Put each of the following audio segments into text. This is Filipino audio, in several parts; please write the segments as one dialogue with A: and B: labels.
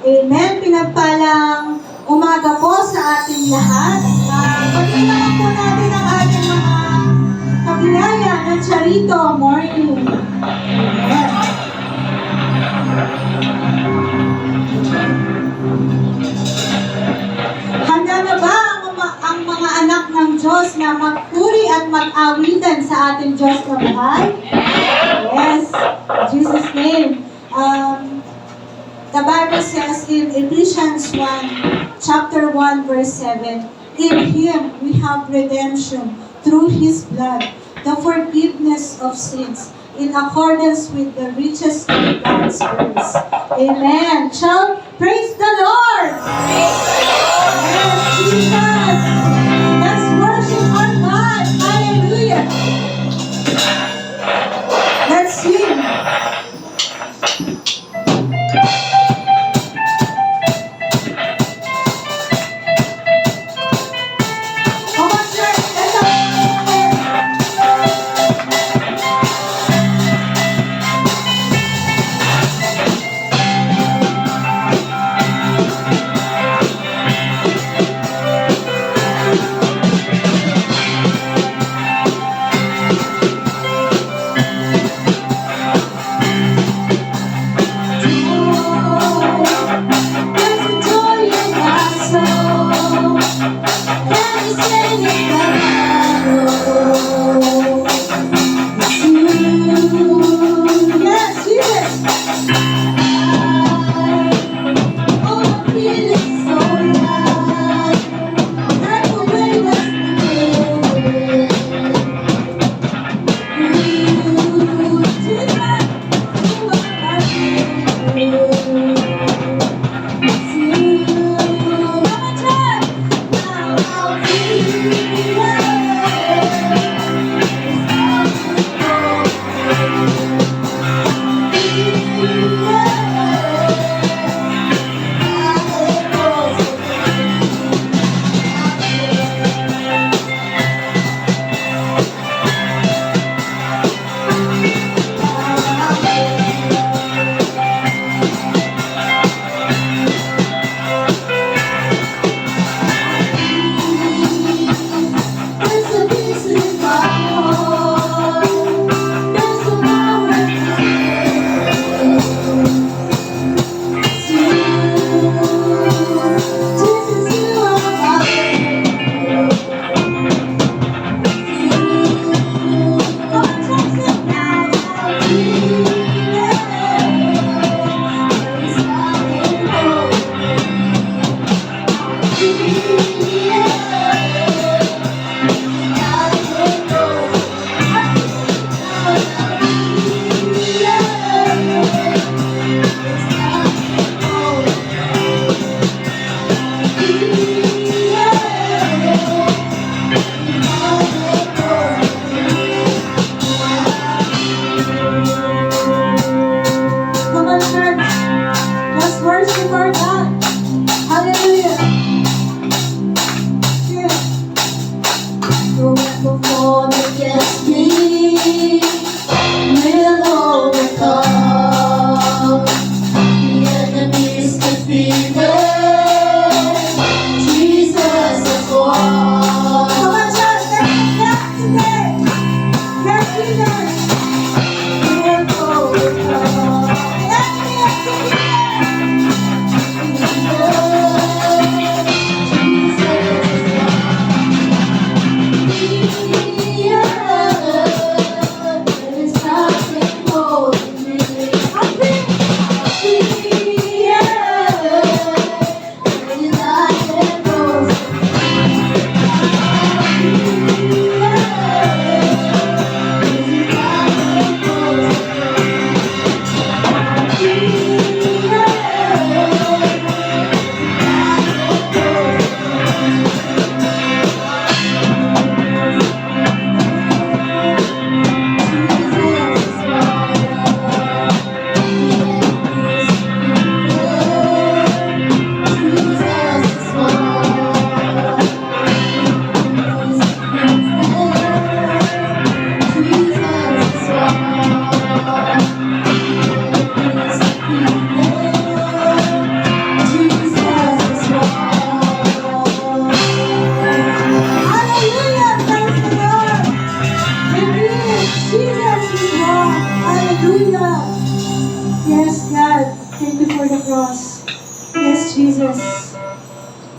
A: Amen. Pinagpalang umaga po sa ating lahat. Pagkinaman po natin ang ating mga kabiyaya ng Charito Morning. Amen. Handa na ba ang mga anak ng Diyos na magpuri at mag-awitan sa ating Diyos na mahal? Yes, in Jesus' name. The Bible says in Ephesians 1, chapter 1, verse 7, in Him we have redemption through His blood, the forgiveness of sins, in accordance with the riches of God's grace. Amen. Shall praise the Lord! Praise the Lord! Yes, Jesus! Let's worship our God! Hallelujah! Let's sing!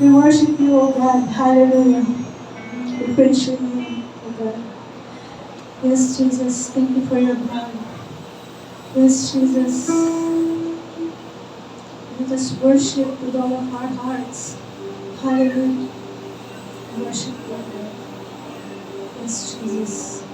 A: We worship you, O God. Hallelujah. We praise your name, O God. Yes, Jesus, thank you for your blood. Yes, Jesus. Let us worship with all of our hearts. Hallelujah. Worship you, O God. Yes, Jesus.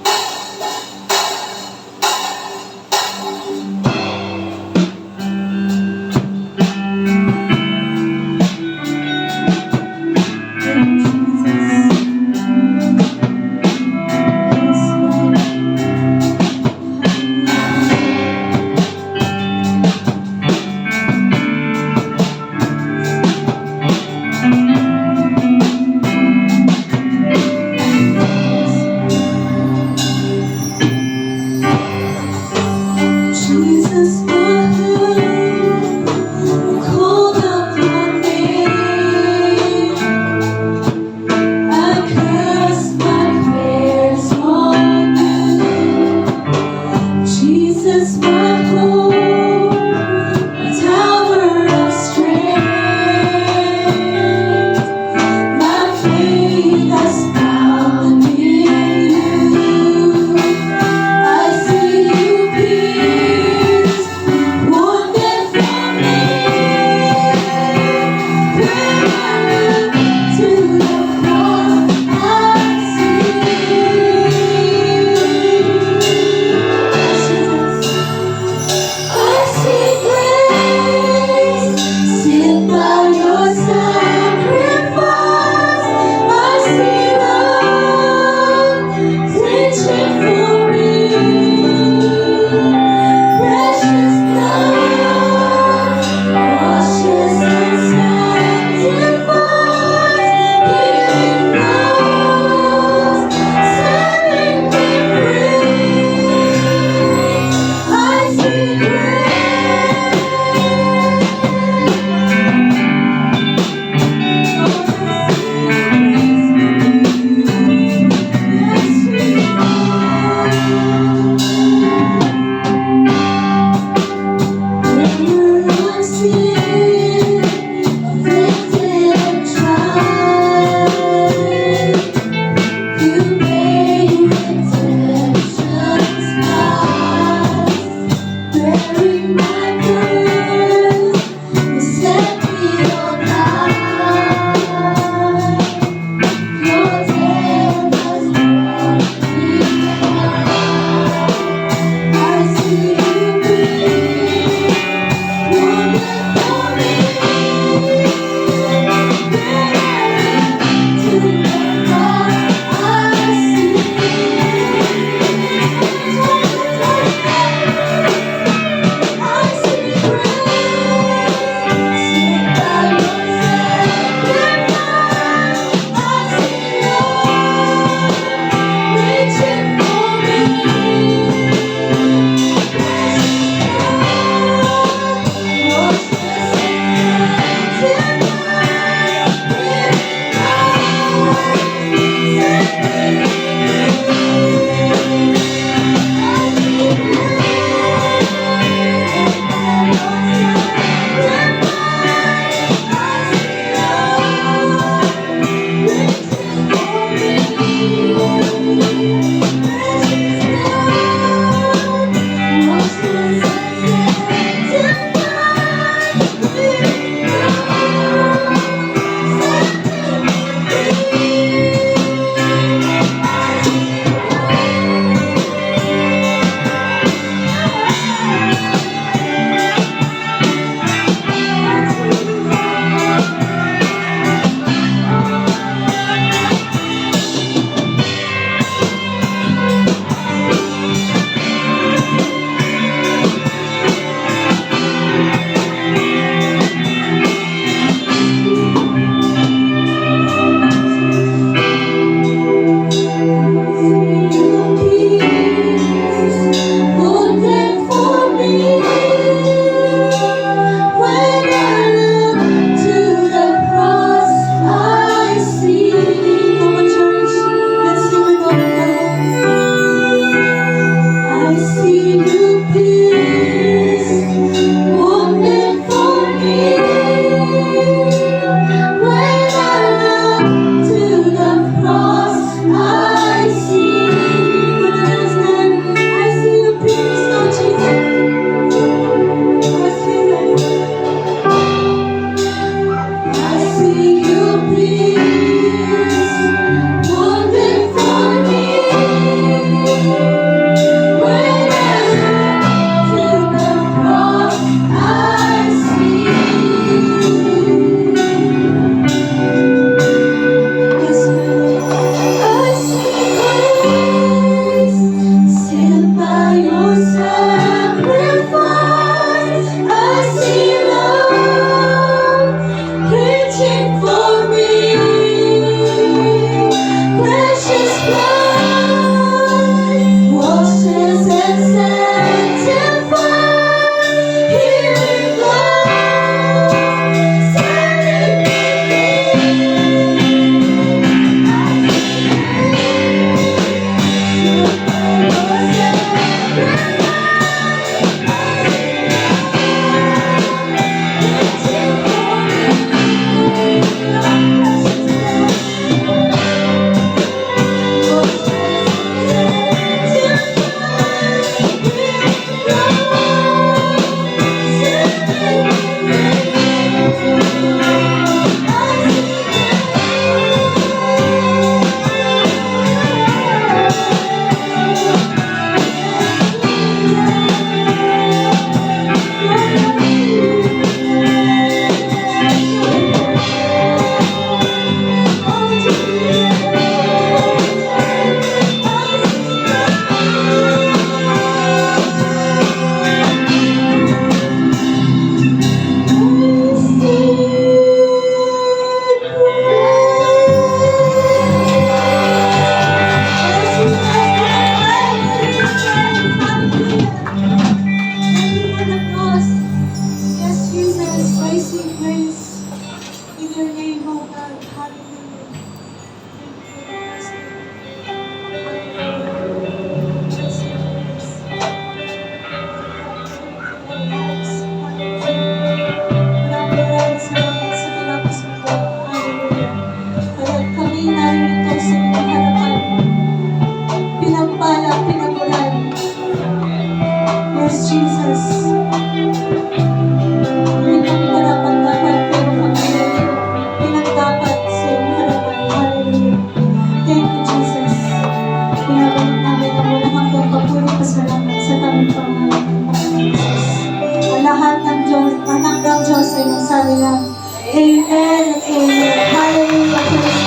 A: Amen and amen. Hallelujah. Praise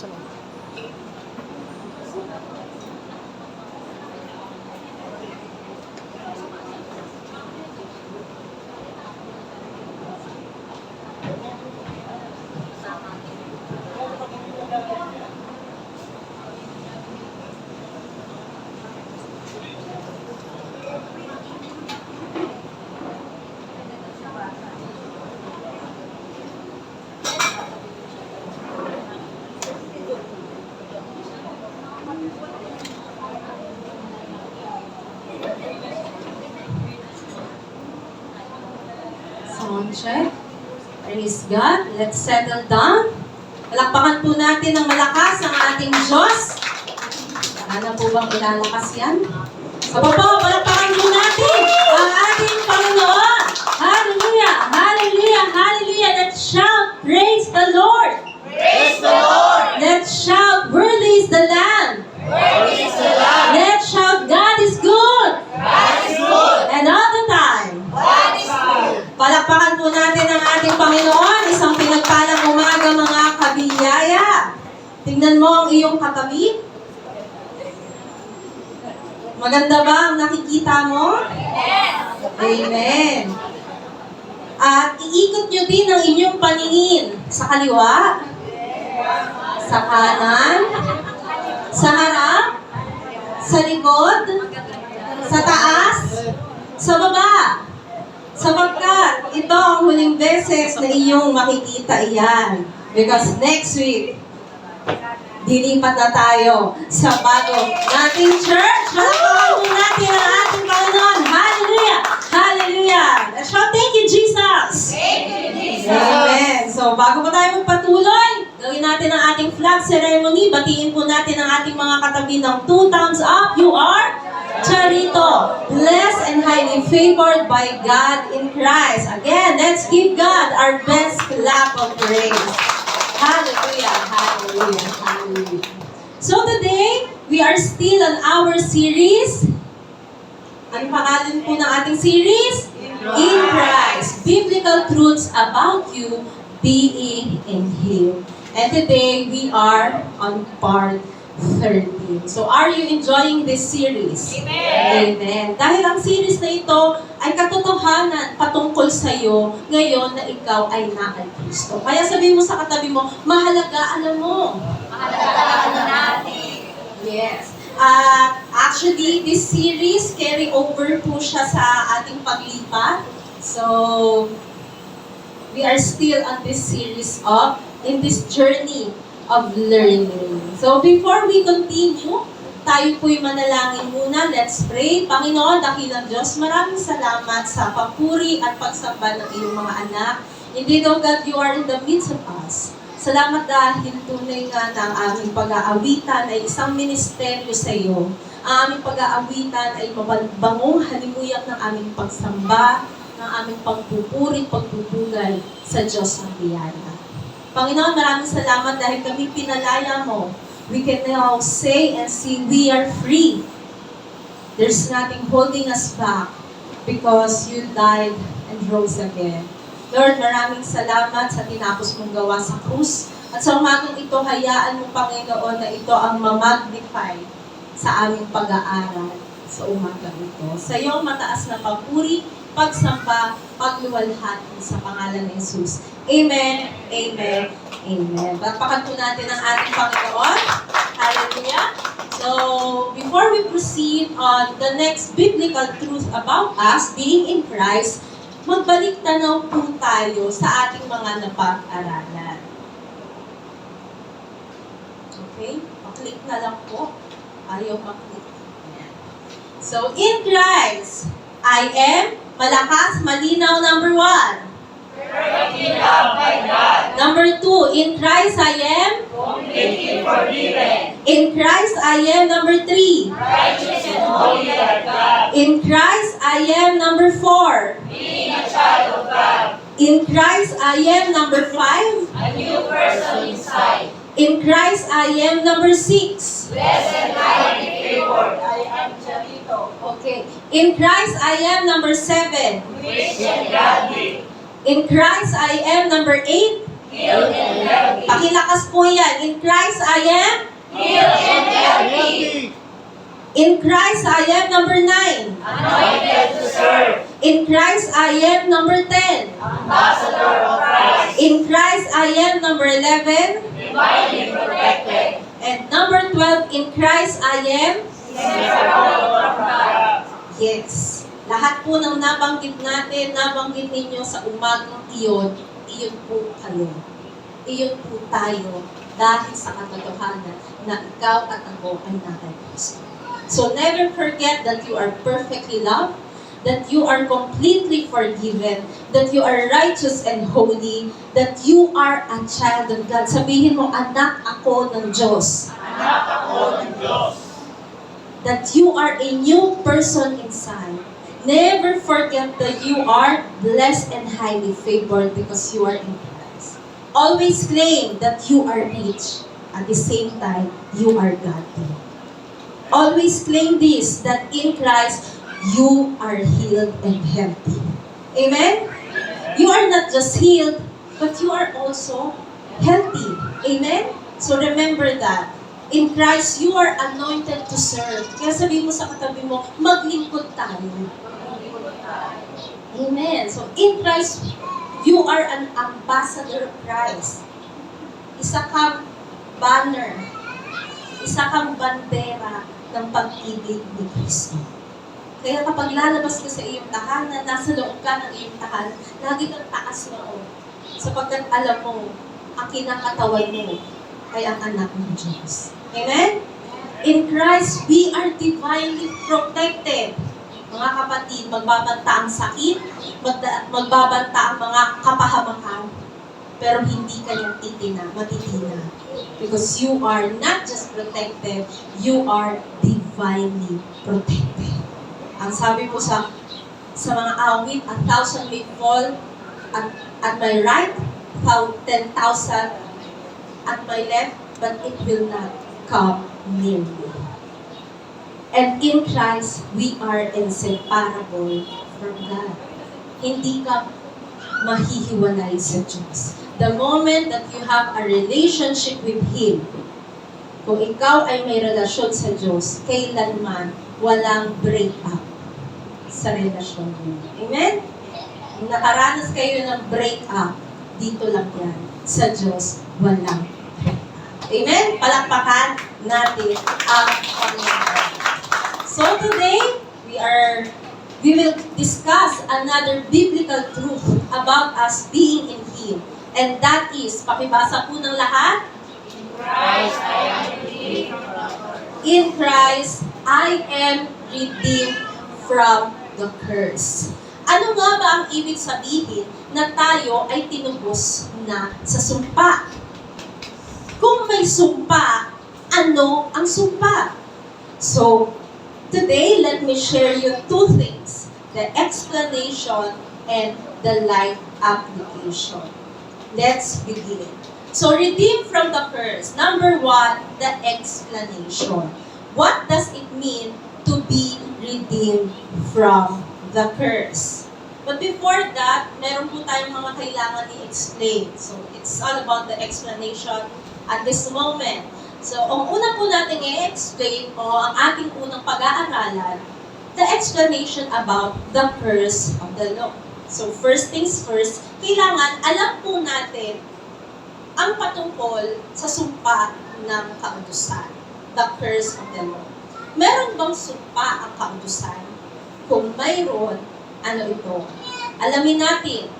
A: God.
B: Sound check. Praise God. Let's settle down. Palakpakan po natin ng malakas ang ating Diyos. Sana po bang ilalakas yan? Sa baba, palakpakan po natin ang ating Panginoon. Hallelujah! Hallelujah! Hallelujah! Let's shout, praise the Lord!
C: Praise the Lord!
B: Let's shout, worthy is the Lamb!
C: Worthy is the Lamb!
B: Let's shout, God is good!
C: God is good!
B: And all the time.
C: God is good!
B: Palakpakan po natin ang ating Panginoon. Isang pinagpalang umaga mga kabiyaya. Tingnan mo ang iyong katabi. Maganda ba ang nakikita mo? Amen. At iikot nyo din ang inyong paningin sa kaliwa, sa kanan, sa harap, sa likod, sa taas, sa baba. Sapagkat ito ang huling beses na iyong makikita iyan. Because next week, dilipat na tayo sa bago nating church. Palakpakan po natin ang ating Panginoon. Hallelujah! Hallelujah! Let's shout, thank you, Jesus!
C: Thank you, Jesus!
B: Amen! So, bago pa tayo magpatuloy, gawin natin ang ating flag ceremony. Batiin po natin ang ating mga katabi ng 2 thumbs up. You are Charito, blessed and highly favored by God in Christ. Again, let's give God our best clap of praise. Hallelujah, hallelujah, hallelujah. So today, we are still on our series. Ano pangalan po ng ating series? In Christ. Biblical truths about you being in Him. And today, we are on part 13. So, are you enjoying this series?
C: Amen!
B: Amen. Dahil ang series na ito ay katotohanan patungkol sa iyo ngayon na ikaw ay na kay Kristo. Kaya sabihin mo sa katabi mo, mahalaga, alam mo.
C: Mahalaga natin.
B: Yes. Actually, this series carry over po siya sa ating paglipat. So, we are still on this series in this journey of learning. So, before we continue, tayo po'y manalangin muna. Let's pray. Panginoon, dakilang Diyos, maraming salamat sa papuri at pagsamba ng iyong mga anak. Indeed, O God, you are in the midst of us. Salamat dahil tunay nga na ang aming pag-aawitan ay isang ministeryo sa iyo. Ang aming pag-aawitan ay mabangong halimuyak ng aming pagsamba, ng aming pagpupuri, pagpupugay sa Diyos ng biyaya. Panginoon, maraming salamat dahil kami pinalaya mo. We can now say and see we are free. There's nothing holding us back because you died and rose again. Lord, maraming salamat sa tinapos mong gawa sa krus. At sa umagang ito, hayaan mo, Panginoon, na ito ang ma-magnify sa aming pag-aaral sa umagang ito. Sa iyong mataas na papuri, pagsamba, pagluwalhati sa pangalan ni Jesus. Amen, amen, amen. Bakpakan po natin ang ating Panginoon. Hallelujah. So, before we proceed on the next biblical truth about us being in Christ, magbalik tanaw po tayo sa ating mga napag-aralan. Okay? Paklik na lang po. Ayaw maklik. So, in Christ, I am malakas, malinaw, number 1.
C: Perfectly loved by God.
B: Number 2, in Christ I am.
C: Completely forgiven.
B: In Christ I am, number 3.
C: Righteous and holy like God.
B: In Christ I am, number 4.
C: Being a child of God.
B: In Christ I am, number 5.
C: A new person inside.
B: In Christ I am, number 6.
C: Blessed and highly favored. I am Charito.
B: Okay. In Christ I am, number 7.
C: Rich and godly.
B: In Christ I am, number 8.
C: Healed and healthy.
B: Pakilakas po yan. In Christ I am.
C: Healed and healthy.
B: In Christ I am, number 9.
C: Anointed to serve.
B: In Christ I am, number 10.
C: Ambassador of Christ.
B: In Christ I am, number 11.
C: Divinely protected.
B: And number 12, in Christ I am.
C: Separate from God.
B: Yes. Lahat po ng nabanggit natin, nabanggit ninyo sa umagang iyon, iyon po kayo. Iyon po tayo dahil sa katotohanan na ikaw at ako ay nasa Kristo. So never forget that you are perfectly loved, that you are completely forgiven, that you are righteous and holy, that you are a child of God. Sabihin mo, anak ako ng Diyos.
C: Anak ako ng Diyos.
B: That you are a new person inside. Never forget that you are blessed and highly favored because you are in Christ. Always claim that you are rich. At the same time, you are godly. Always claim this, that in Christ, you are healed and healthy. Amen? You are not just healed, but you are also healthy. Amen? So remember that. In Christ, you are anointed to serve. Kaya sabihin mo sa katabi mo, maglingkod tayo. Amen. So in Christ, you are an ambassador of Christ. Isa kang banner. Isa kang bandera ng pag-ibig ni Kristo. Kaya kapag lalabas ka sa iyong tahanan, nasa loob ka ng iyong tahanan, lagi kang taas loob. Sapagkat alam mo, ang kinakatawan mo ay ang anak ng Diyos. Amen? In Christ, we are divinely protected. Mga kapatid, magbabanta ang sakit, magbabanta ang mga kapahamakan, pero hindi kanyang matitina. Because you are not just protected, you are divinely protected. Ang sabi po sa mga awit, 1,000 may fall at my right, 10,000 at my left, but it will not come near me. And in Christ, we are inseparable from God. Hindi ka mahihiwalay sa Diyos. The moment that you have a relationship with Him, kung ikaw ay may relasyon sa Diyos, kailanman walang break up sa relasyon mo. Amen? Kung nakaranas kayo ng break up, dito lang yan. Sa Diyos, walang break up. Amen? Palakpakan natin ang Panginoon. So today, we will discuss another biblical truth about us being in Him. And that is, pakibasa po ng lahat.
C: Christ, I am redeemed from the curse.
B: In Christ, I am redeemed from the curse. Ano nga ba ang ibig sabihin na tayo ay tinubos na sa sumpa? Kung may sumpa, ano ang sumpa? So, today, let me share you two things. The explanation and the life application. Let's begin. So, redeemed from the curse. Number 1, the explanation. What does it mean to be redeemed from the curse? But before that, meron po tayong mga kailangan i-explain. So, it's all about the explanation at this moment. So, ang una po natin i-explain o ang ating unang pag-aaralan, the explanation about the curse of the law. So, first things first, kailangan alam po natin ang patungkol sa sumpa ng kautusan, the curse of the law. Meron bang sumpa ang kautusan? Kung mayroon, ano ito? Alamin natin.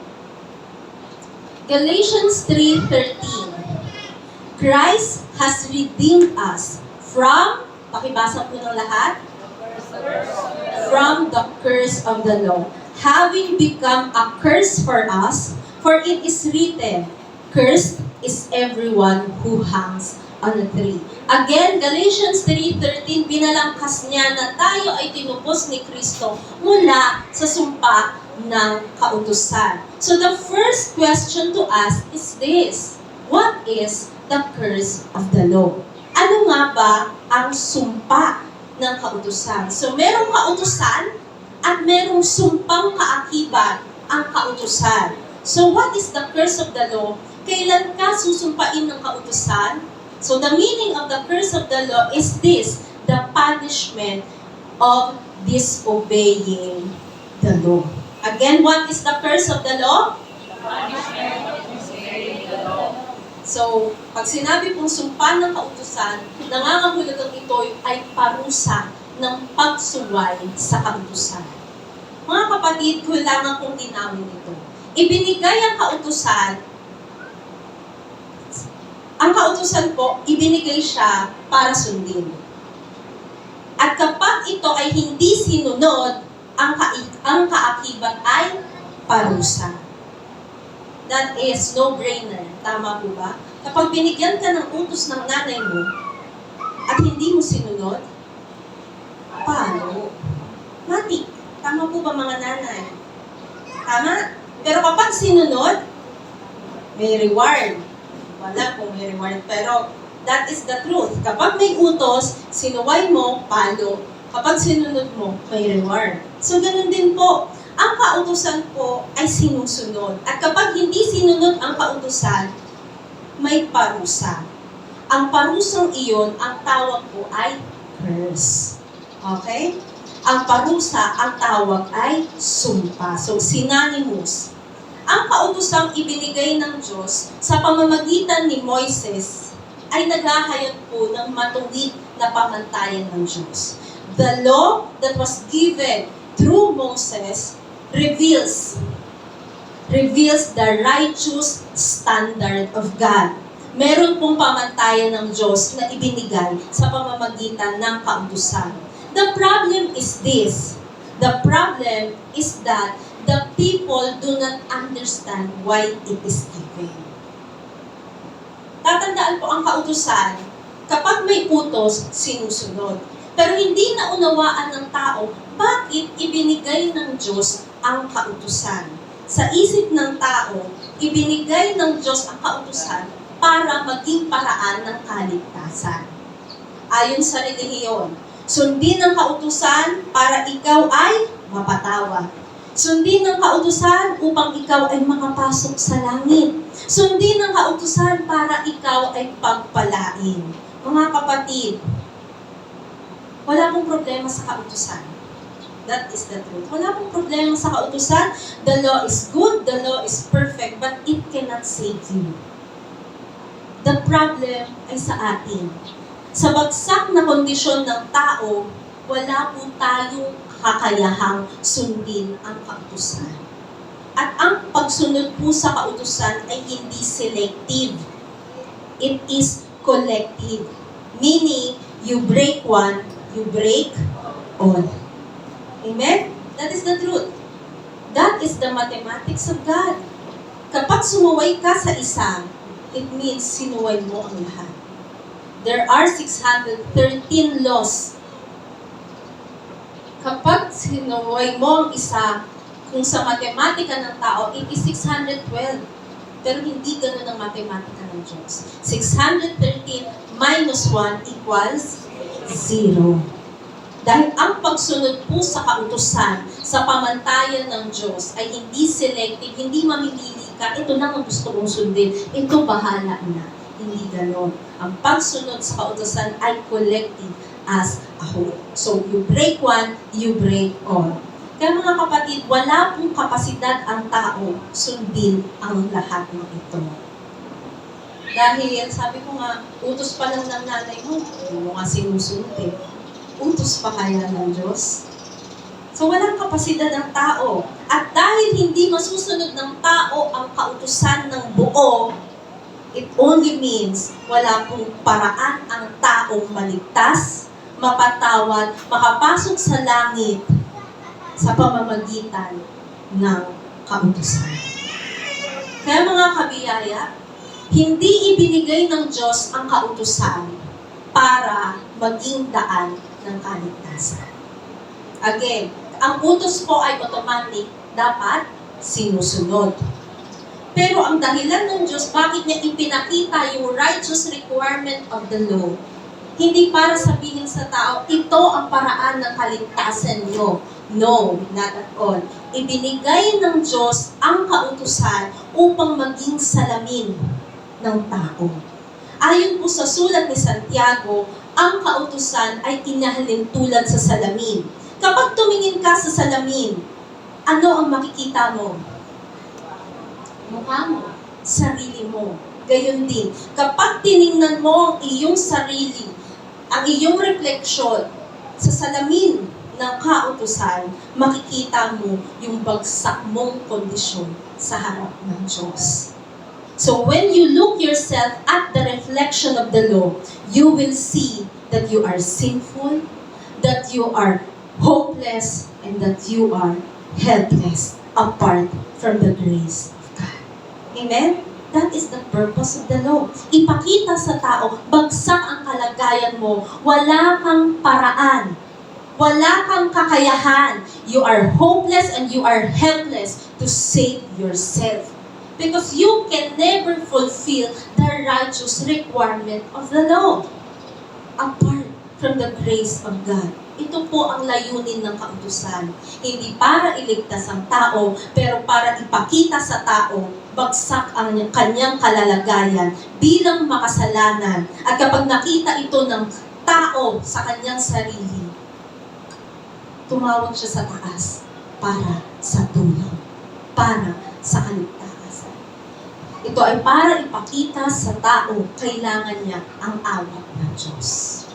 B: Galatians 3:13. Christ has redeemed us from, pakibasa po ng lahat, From the curse of the law, having become a curse for us, for it is written, cursed is everyone who hangs on a tree. Again, Galatians 3:13, binalangkas niya na tayo ay tinupos ni Kristo mula sa sumpa ng kautusan. So the first question to ask is this: what is the curse of the law? Ano nga ba ang sumpa ng kautusan? So merong kautusan at merong sumpang kaakibat ang kautusan. So what is the curse of the law? Kailan ka susumpain ng kautusan? So the meaning of the curse of the law is this: the punishment of disobeying the law. Again, what is the curse of the law? So, pag sinabi pong sumpa ng kautusan, nangangahulugang ito ay parusa ng pagsuway sa kautusan. Mga kapatid, kailangan kong linawin ito. Ibinigay ang kautusan po, ibinigay siya para sundin. At kapag ito ay hindi sinunod, ang kaakibat ay parusa. That is no-brainer. Tama po ba? Kapag binigyan ka ng utos ng nanay mo, at hindi mo sinunod, paano? Mati. Tama po ba mga nanay? Tama? Pero kapag sinunod, may reward. Wala kung may reward. Pero that is the truth. Kapag may utos, sinuway mo, palo. Kapag sinunod mo, may reward. So, ganun din po. Ang kautusan po ay sinusunod. At kapag hindi sinunod ang kautusan, may parusa. Ang parusang iyon, ang tawag po ay curse. Okay? Ang parusa, ang tawag ay sumpa. So, synonymous. Ang kautosang ibinigay ng Diyos sa pamamagitan ni Moises ay naghahayag po ng matuwid na pamantayan ng Diyos. The law that was given through Moses reveals the righteous standard of God. Meron pong pamantayan ng Diyos na ibinigay sa pamamagitan ng kautusan. The problem is this. The problem is that the people do not understand why it is given. Tatandaan po ang kautusan, kapag may utos, sinusunod. Pero hindi naunawaan ng tao, bakit ibinigay ng Diyos ang kautusan. Sa isip ng tao, ibinigay ng Diyos ang kautusan para maging paraan ng kaligtasan. Ayon sa relihiyon, sundin ang kautusan para ikaw ay mapatawad. Sundin ang kautusan upang ikaw ay makapasok sa langit. Sundin ang kautusan para ikaw ay pagpalain. Mga kapatid, wala pong problema sa kautusan. That is the truth. Wala pong problema sa kautusan. The law is good, the law is perfect, but it cannot save you. The problem ay sa atin. Sa bagsak na kondisyon ng tao, wala po tayong kakayahang sundin ang kautusan. At ang pagsunod po sa kautusan ay hindi selective. It is collective. Meaning, you break one, you break all. Amen? That is the truth. That is the mathematics of God. Kapag sumuway ka sa isa, it means sinuway mo ang lahat. There are 613 laws. Kapag sinuway mo ang isa, kung sa matematika ng tao, it is 612. Pero hindi ganun ang matematika ng Diyos. 613 minus 1 equals 0. Dahil ang pagsunod po sa kautusan, sa pamantayan ng Diyos, ay hindi selective, hindi mamimili ka, ito na ang gusto kong sundin, ito bahala na. Hindi ganon. Ang pagsunod sa kautusan ay collective as a whole. So, you break one, you break all. Kaya mga kapatid, wala pong kapasidad ang tao sundin ang lahat ng ito. Dahil, sabi ko nga, utos pa lang ng nanay mo, hindi mo nga sinusundin. Utos pa kaya ng Diyos? So, walang kapasidad ng tao. At dahil hindi masusunod ng tao ang kautusan ng buo, it only means wala pong paraan ang taong maligtas, mapatawad, makapasok sa langit sa pamamagitan ng kautusan. Kaya mga kabiyaya, hindi ibinigay ng Diyos ang kautusan para maging daan ng kaligtasan. Again, ang utos po ay automatic, dapat sinusunod. Pero ang dahilan ng Diyos, bakit niya ipinakita yung righteous requirement of the law, hindi para sabihin sa tao, ito ang paraan ng kaligtasan niyo. No, not at all. Ibinigay ng Diyos ang kautusan upang maging salamin ng tao. Ayon po sa sulat ni Santiago, ang kautusan ay inahalin tulad sa salamin. Kapag tumingin ka sa salamin, ano ang makikita mo? Mukha mo, sarili mo. Gayon din, kapag tiningnan mo ang iyong sarili, ang iyong refleksyon sa salamin ng kautusan, makikita mo yung bagsak mong kondisyon sa harap ng Diyos. So when you look yourself at the reflection of the law, you will see that you are sinful, that you are hopeless, and that you are helpless apart from the grace of God. Amen? That is the purpose of the law. Ipakita sa tao, bagsak ang kalagayan mo, wala kang paraan, wala kang kakayahan. You are hopeless and you are helpless to save yourself. Because you can never fulfill the righteous requirement of the law apart from the grace of God. Ito po ang layunin ng kautusan. Hindi para iligtas ang tao, pero para ipakita sa tao, bagsak ang kanyang kalalagayan bilang makasalanan. At kapag nakita ito ng tao sa kanyang sarili, tumawag siya sa taas para sa tulong, para sa kaligtasan. Ito ay para ipakita sa tao, kailangan niya ang awa ng Diyos.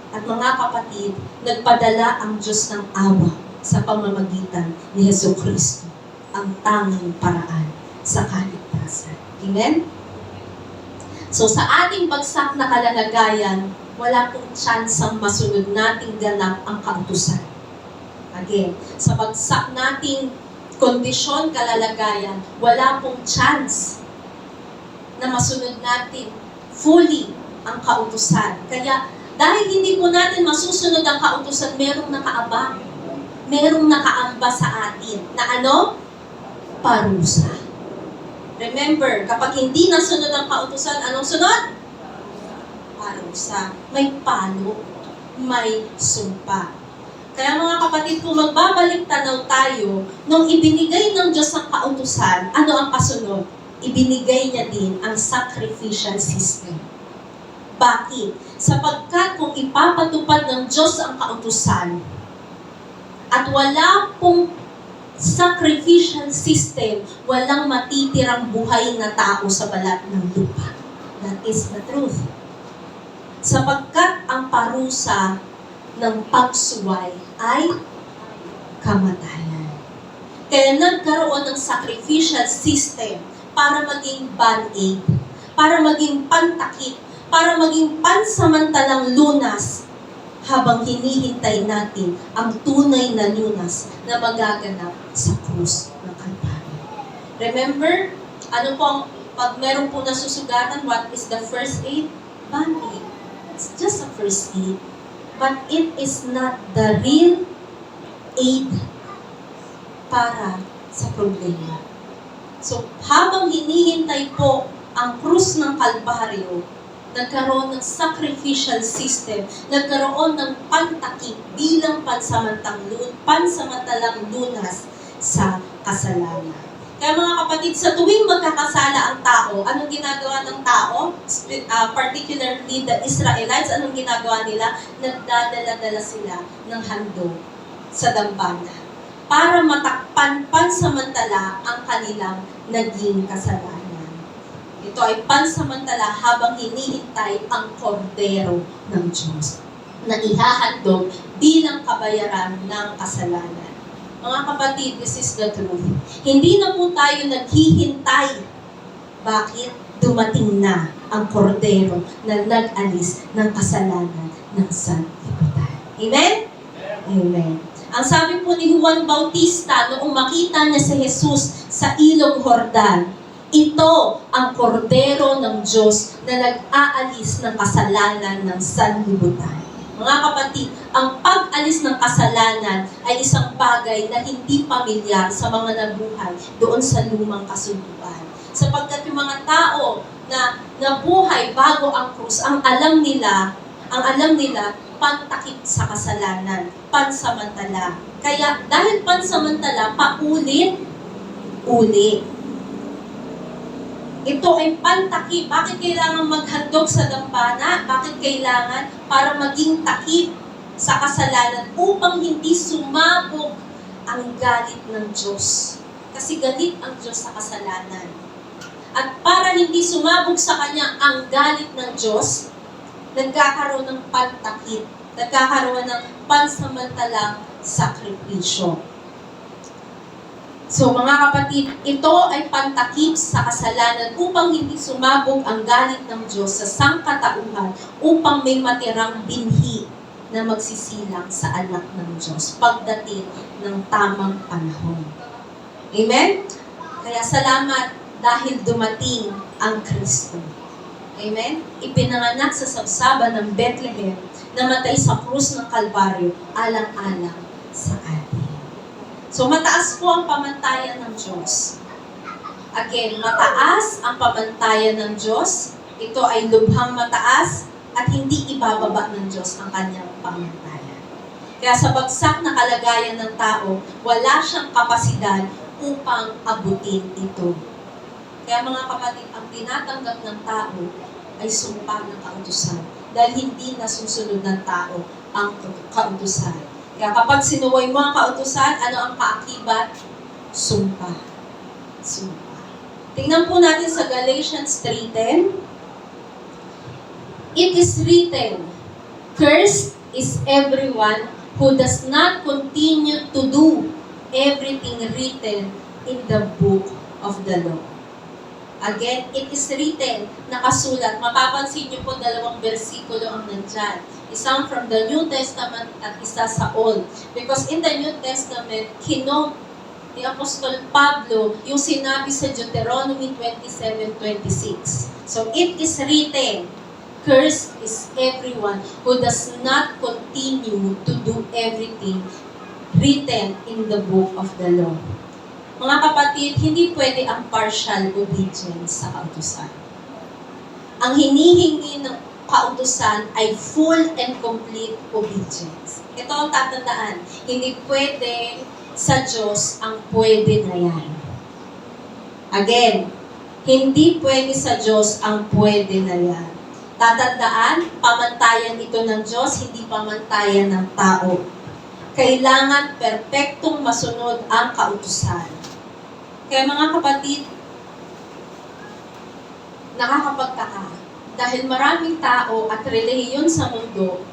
B: At mga kapatid, nagpadala ang Diyos ng awa sa pamamagitan ni Jesucristo, ang tanging paraan sa kaligtasan. Amen? So sa ating bagsak na kalalagayan, wala pong tsansang masunod nating ganap ang kautusan. Again, sa bagsak nating kondisyon, kalalagayan, wala pong chance na masunod natin fully ang kautusan. Kaya dahil hindi po natin masusunod ang kautusan, merong nakaabang. Merong nakaamba sa atin. Na ano? Parusa. Remember, kapag hindi nasunod ang kautusan, anong sunod? Parusa. May palo. May sumpa. Kaya mga kapatid, kung magbabalik tanaw tayo, nung ibinigay ng Diyos ang kautusan, ano ang kasunod? Ibinigay niya din ang sacrificial system. Bakit? Sapagkat kung ipapatupad ng Diyos ang kautusan at wala pong sacrificial system, walang matitirang buhay na tao sa balat ng lupa. That is the truth. Sapagkat ang parusa ng pagsuway ay kamatayan. Kaya nagkaroon ng sacrificial system para maging band-aid, para maging pantakip, para maging pansamantalang lunas habang hinihintay natin ang tunay na lunas na magaganap sa krus ng Kalbaryo. Remember, ano po ang, pag meron po nasusugatan, what is the first aid? Band-aid. It's just a first aid. But it is not the real aid para sa problema. So, habang hinihintay po ang krus ng Kalbaryo, nagkaroon ng sacrificial system, nagkaroon ng pantakip bilang pansamantalang lunas sa kasalanan. Kaya mga kapatid, sa tuwing magkakasala ang tao, anong ginagawa ng tao? Particularly the Israelites, anong ginagawa nila? Nagdadala-dala sila ng handog sa dambana para matakpan pansamantala ang kanilang naging kasalanan. Ito ay pansamantala habang hinihintay ang kordero ng Diyos na ihahandog bilang kabayaran ng kasalanan. Mga kapatid, this is the truth. Hindi na po tayo naghihintay. Bakit? Dumating na ang kordero na nag-alis ng kasalanan ng sanlibutan. Amen? Amen. Ang sabi po ni Juan Bautista noong makita niya si Jesus sa ilog Jordan, ito ang kordero ng Diyos na nag-aalis ng kasalanan ng sanlibutan. Mga kapatid, ang pag-alis ng kasalanan ay isang bagay na hindi pamilyar sa mga nabuhay doon sa lumang kasunduan. Sapagkat yung mga tao na nabuhay bago ang krus, ang alam nila, pantakip sa kasalanan, pansamantala. Kaya dahil pansamantala, paulit-ulit. Ito ay pantakip. Bakit kailangan maghandog sa dambana? Bakit kailangan? Para maging takip sa kasalanan upang hindi sumabog ang galit ng Diyos. Kasi galit ang Diyos sa kasalanan. At para hindi sumabog sa Kanya ang galit ng Diyos, nagkakaroon ng pantakip, nagkakaroon ng pansamantalang sakripisyo. So mga kapatid, ito ay pantakip sa kasalanan upang hindi sumabog ang galit ng Diyos sa sangkatauhan upang may matirang binhi na magsisilang sa anak ng Diyos pagdating ng tamang panahon. Amen? Kaya salamat dahil dumating ang Kristo. Amen? Ipinanganak sa sabsaba ng Bethlehem, namatay sa krus ng Kalbaryo, alang-alang sa atin. So, mataas po ang pamantayan ng Diyos. Again, mataas ang pamantayan ng Diyos. Ito ay lubhang mataas at hindi ibababa ng Diyos ang kanyang pamantayan. Kaya sa bagsak na kalagayan ng tao, wala siyang kapasidad upang abutin ito. Kaya mga kapatid, ang tinatanggap ng tao ay sumpa ng kautusan dahil hindi nasusunod ng tao ang kautusan. Kaya kapag sinuway mo ang kautusan, ano ang kaakibat? Sumpa. Sumpa. Tingnan po natin sa Galatians 3:10. It is written, cursed is everyone who does not continue to do everything written in the book of the law. Again, it is written, nakasulat. Mapapansin niyo po dalawang bersikulo ang nandyan. Isang from the New Testament at isa sa Old. Because in the New Testament, kinote ni Apostol Pablo yung sinabi sa Deuteronomy 27:26. So, it is written, cursed is everyone who does not continue to do everything written in the book of the law. Mga kapatid, hindi pwede ang partial obedience sa kautusan. Ang hinihingi ng kautusan ay full and complete obedience. Ito ang tatandaan. Hindi pwede sa Diyos ang pwede na yan. Again, hindi pwede sa Diyos ang pwede na yan. Tatandaan, pamantayan ito ng Diyos, hindi pamantayan ng tao. Kailangan perpektong masunod ang kautusan. Kaya mga kapatid, nakakapagtaka. Dahil maraming tao at relihiyon sa mundo,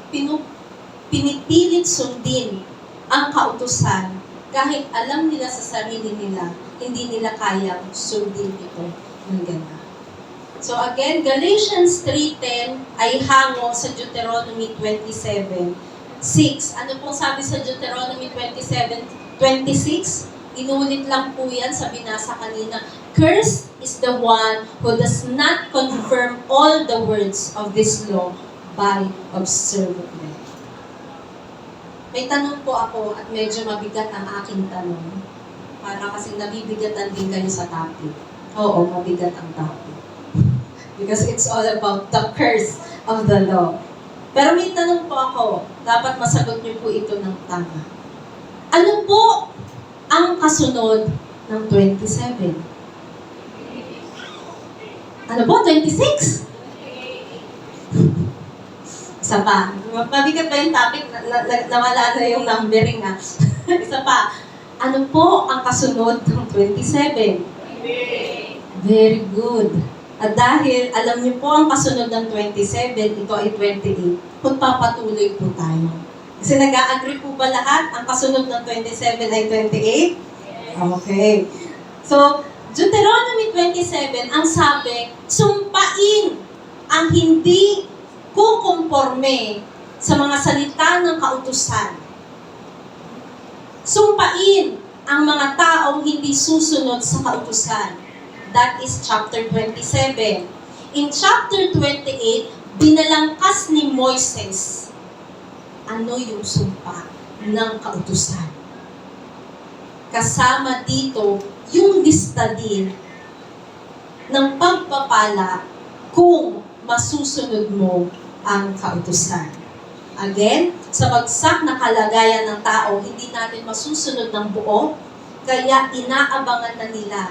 B: pinipilit sundin ang kautusan kahit alam nila sa sarili nila, hindi nila kayang sundin ito ng ganda. So again, Galatians 3:10 ay hango sa Deuteronomy 27:6. Ano pong sabi sa Deuteronomy 27:26? Inulit lang po yan sa binasa kanina. Cursed is the one who does not confirm all the words of this law by observing them. May tanong po ako at medyo mabigat ang aking tanong. Para kasi nabibigatan din kayo sa topic. Oo, mabigat ang topic. Because it's all about the curse of the law. Pero may tanong po ako. Dapat masagot niyo po ito ng tama. Ano po ang kasunod ng 27? Ano po? 26? Isa pa. Mabigat ba yung topic? Nawala na yung numbering ha. Isa pa. Ano po ang kasunod ng 27? Very good. At dahil alam niyo po ang kasunod ng 27, ito ay 28, magpapatuloy po tayo. Kasi nag-a-agree po ba lahat? Ang kasunod ng 27 ay 28? Okay. So, Deuteronomy 27, ang sabi, sumpain ang hindi kukumporme sa mga salita ng kautusan. Sumpain ang mga taong hindi susunod sa kautusan. That is chapter 27. In chapter 28, binalangkas ni Moises ano yung sumpa ng kautusan. Kasama dito yung lista din ng pagpapala kung masusunod mo ang kautusan. Again, sa bagsak na kalagayan ng tao, hindi natin masusunod ng buo, kaya inaabangan na nila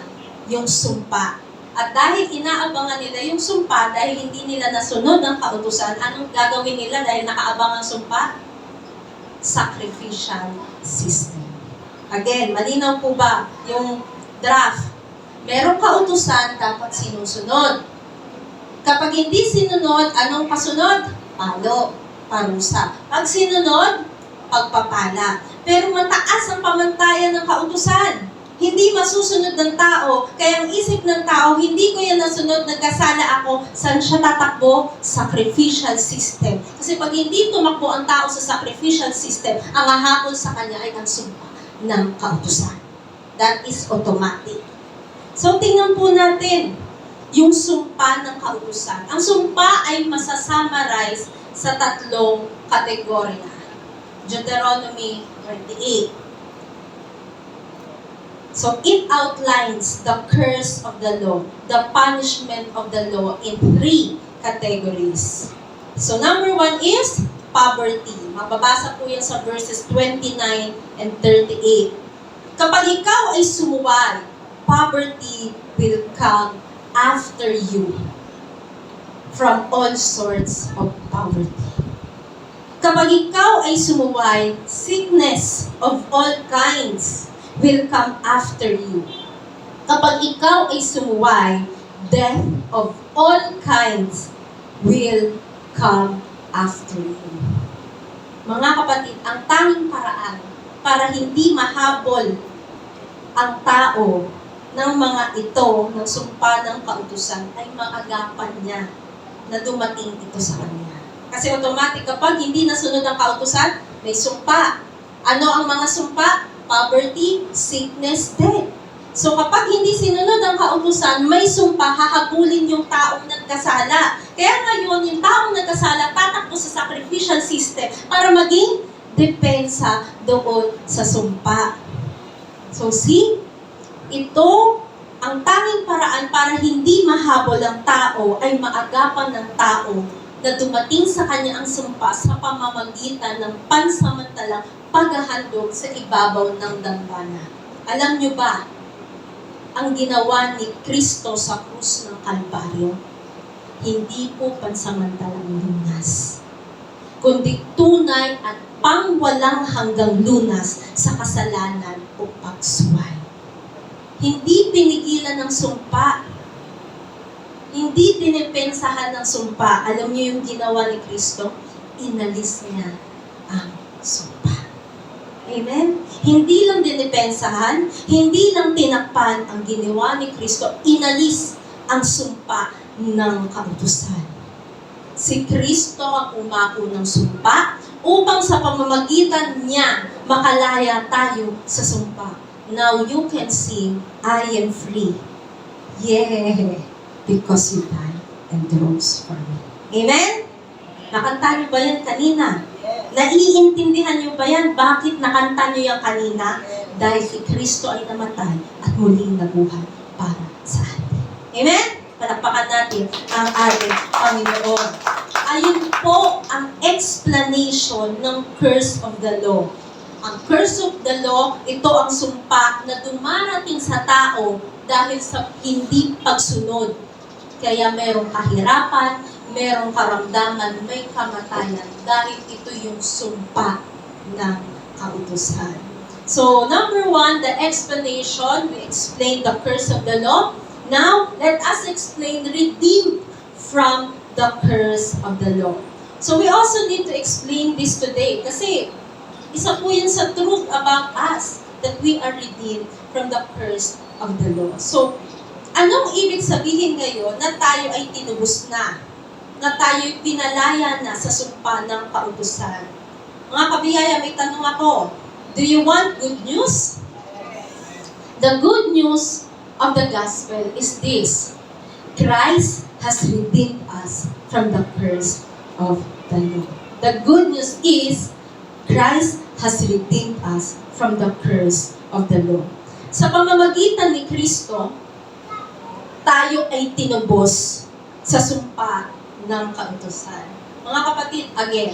B: yung sumpa. At dahil inaabangan nila yung sumpa, dahil hindi nila nasunod ang kautusan, anong gagawin nila dahil nakaabang ang sumpa? Sacrificial system. Again, malinaw po ba yung draft? Merong kautusan, dapat sinusunod. Kapag hindi sinunod, anong kasunod? Palo. Parusa. Pag sinunod, pagpapala. Pero mataas ang pamantayan ng kautusan. Hindi masusunod ng tao. Kaya ang isip ng tao, hindi ko yan nasunod, nagkasala ako. Saan siya tatakbo? Sacrificial system. Kasi pag hindi tumakbo ang tao sa sacrificial system, ang hahabol sa kanya ay ang sumpa ng kautusan. That is automatic. So, tingnan po natin yung sumpa ng kautusan. Ang sumpa ay masasummarize sa tatlong kategorya. Deuteronomy 28. So, it outlines the curse of the law, the punishment of the law in 3 categories. So, number 1 is poverty. Mababasa po yan sa verses 29 and 38. Kapag ikaw ay sumuway, poverty will come after you from all sorts of poverty. Kapag ikaw ay sumuway, sickness of all kinds will come after you. Kapag ikaw ay sumuway, death of all kinds will come after you. Mga kapatid, ang tanging paraan para hindi mahabol ang tao ng mga ito, ng sumpa ng kautusan, ay maagapan niya na dumating ito sa kanya. Kasi automatic, kapag hindi nasunod ang kautusan, may sumpa. Ano ang mga sumpa? Poverty, sickness, death. So kapag hindi sinunod ang kautusan, may sumpa, hahabulin yung taong nagkasala. Kaya ngayon, yung taong nagkasala, tatakbo sa sacrificial system para maging depensa doon sa sumpa. So see, ito ang tanging paraan para hindi mahabol ang tao ay maagapan ng tao na dumating sa kanya ang sumpa sa pamamagitan ng pansamantalang paghahandog sa ibabaw ng dambana. Alam nyo ba, ang ginawa ni Kristo sa krus ng Kalbaryo, hindi po pansamantalang lunas, kundi tunay at pangwalang hanggang lunas sa kasalanan o pagsuway. Hindi pinigilan ng sumpa. Hindi dinipensahan ng sumpa. Alam niyo yung ginawa ni Kristo? Inalis niya ang sumpa. Amen? Hindi lang dinipensahan, hindi lang tinakpan ang ginawa ni Kristo, inalis ang sumpa ng kautusan. Si Kristo ang umako ng sumpa upang sa pamamagitan niya makalaya tayo sa sumpa. Now you can sing, I am free. Yeah, because you died and rose for me. Amen? Nakanta niyo ba yan kanina? Naiintindihan niyo ba yan? Bakit nakanta niyo yan kanina? Dahil si Kristo ay namatay at muling nabuhay para sa atin. Amen? Palakpakan natin ang ating Panginoon. Ayun po ang explanation ng curse of the law. Ang curse of the law, ito ang sumpa na dumarating sa tao dahil sa hindi pagsunod. Kaya merong kahirapan, merong karamdaman, may kamatayan dahil ito yung sumpa ng kautusan. So, number 1, the explanation. We explained the curse of the law. Now, let us explain redeemed from the curse of the law. So, we also need to explain this today kasi isa po yun sa truth about us, that we are redeemed from the curse of the law. So, anong ibig sabihin ngayon na tayo ay tinubos na? na tayo'y pinalaya na sa sumpa ng kautusan. Mga kabiyaya, may tanong ako. Do you want good news? The good news of the gospel is this. Christ has redeemed us from the curse of the law. The good news is Christ has redeemed us from the curse of the law. Sa pamamagitan ni Kristo, tayo ay tinubos sa sumpa ng kautusan. Mga kapatid, again,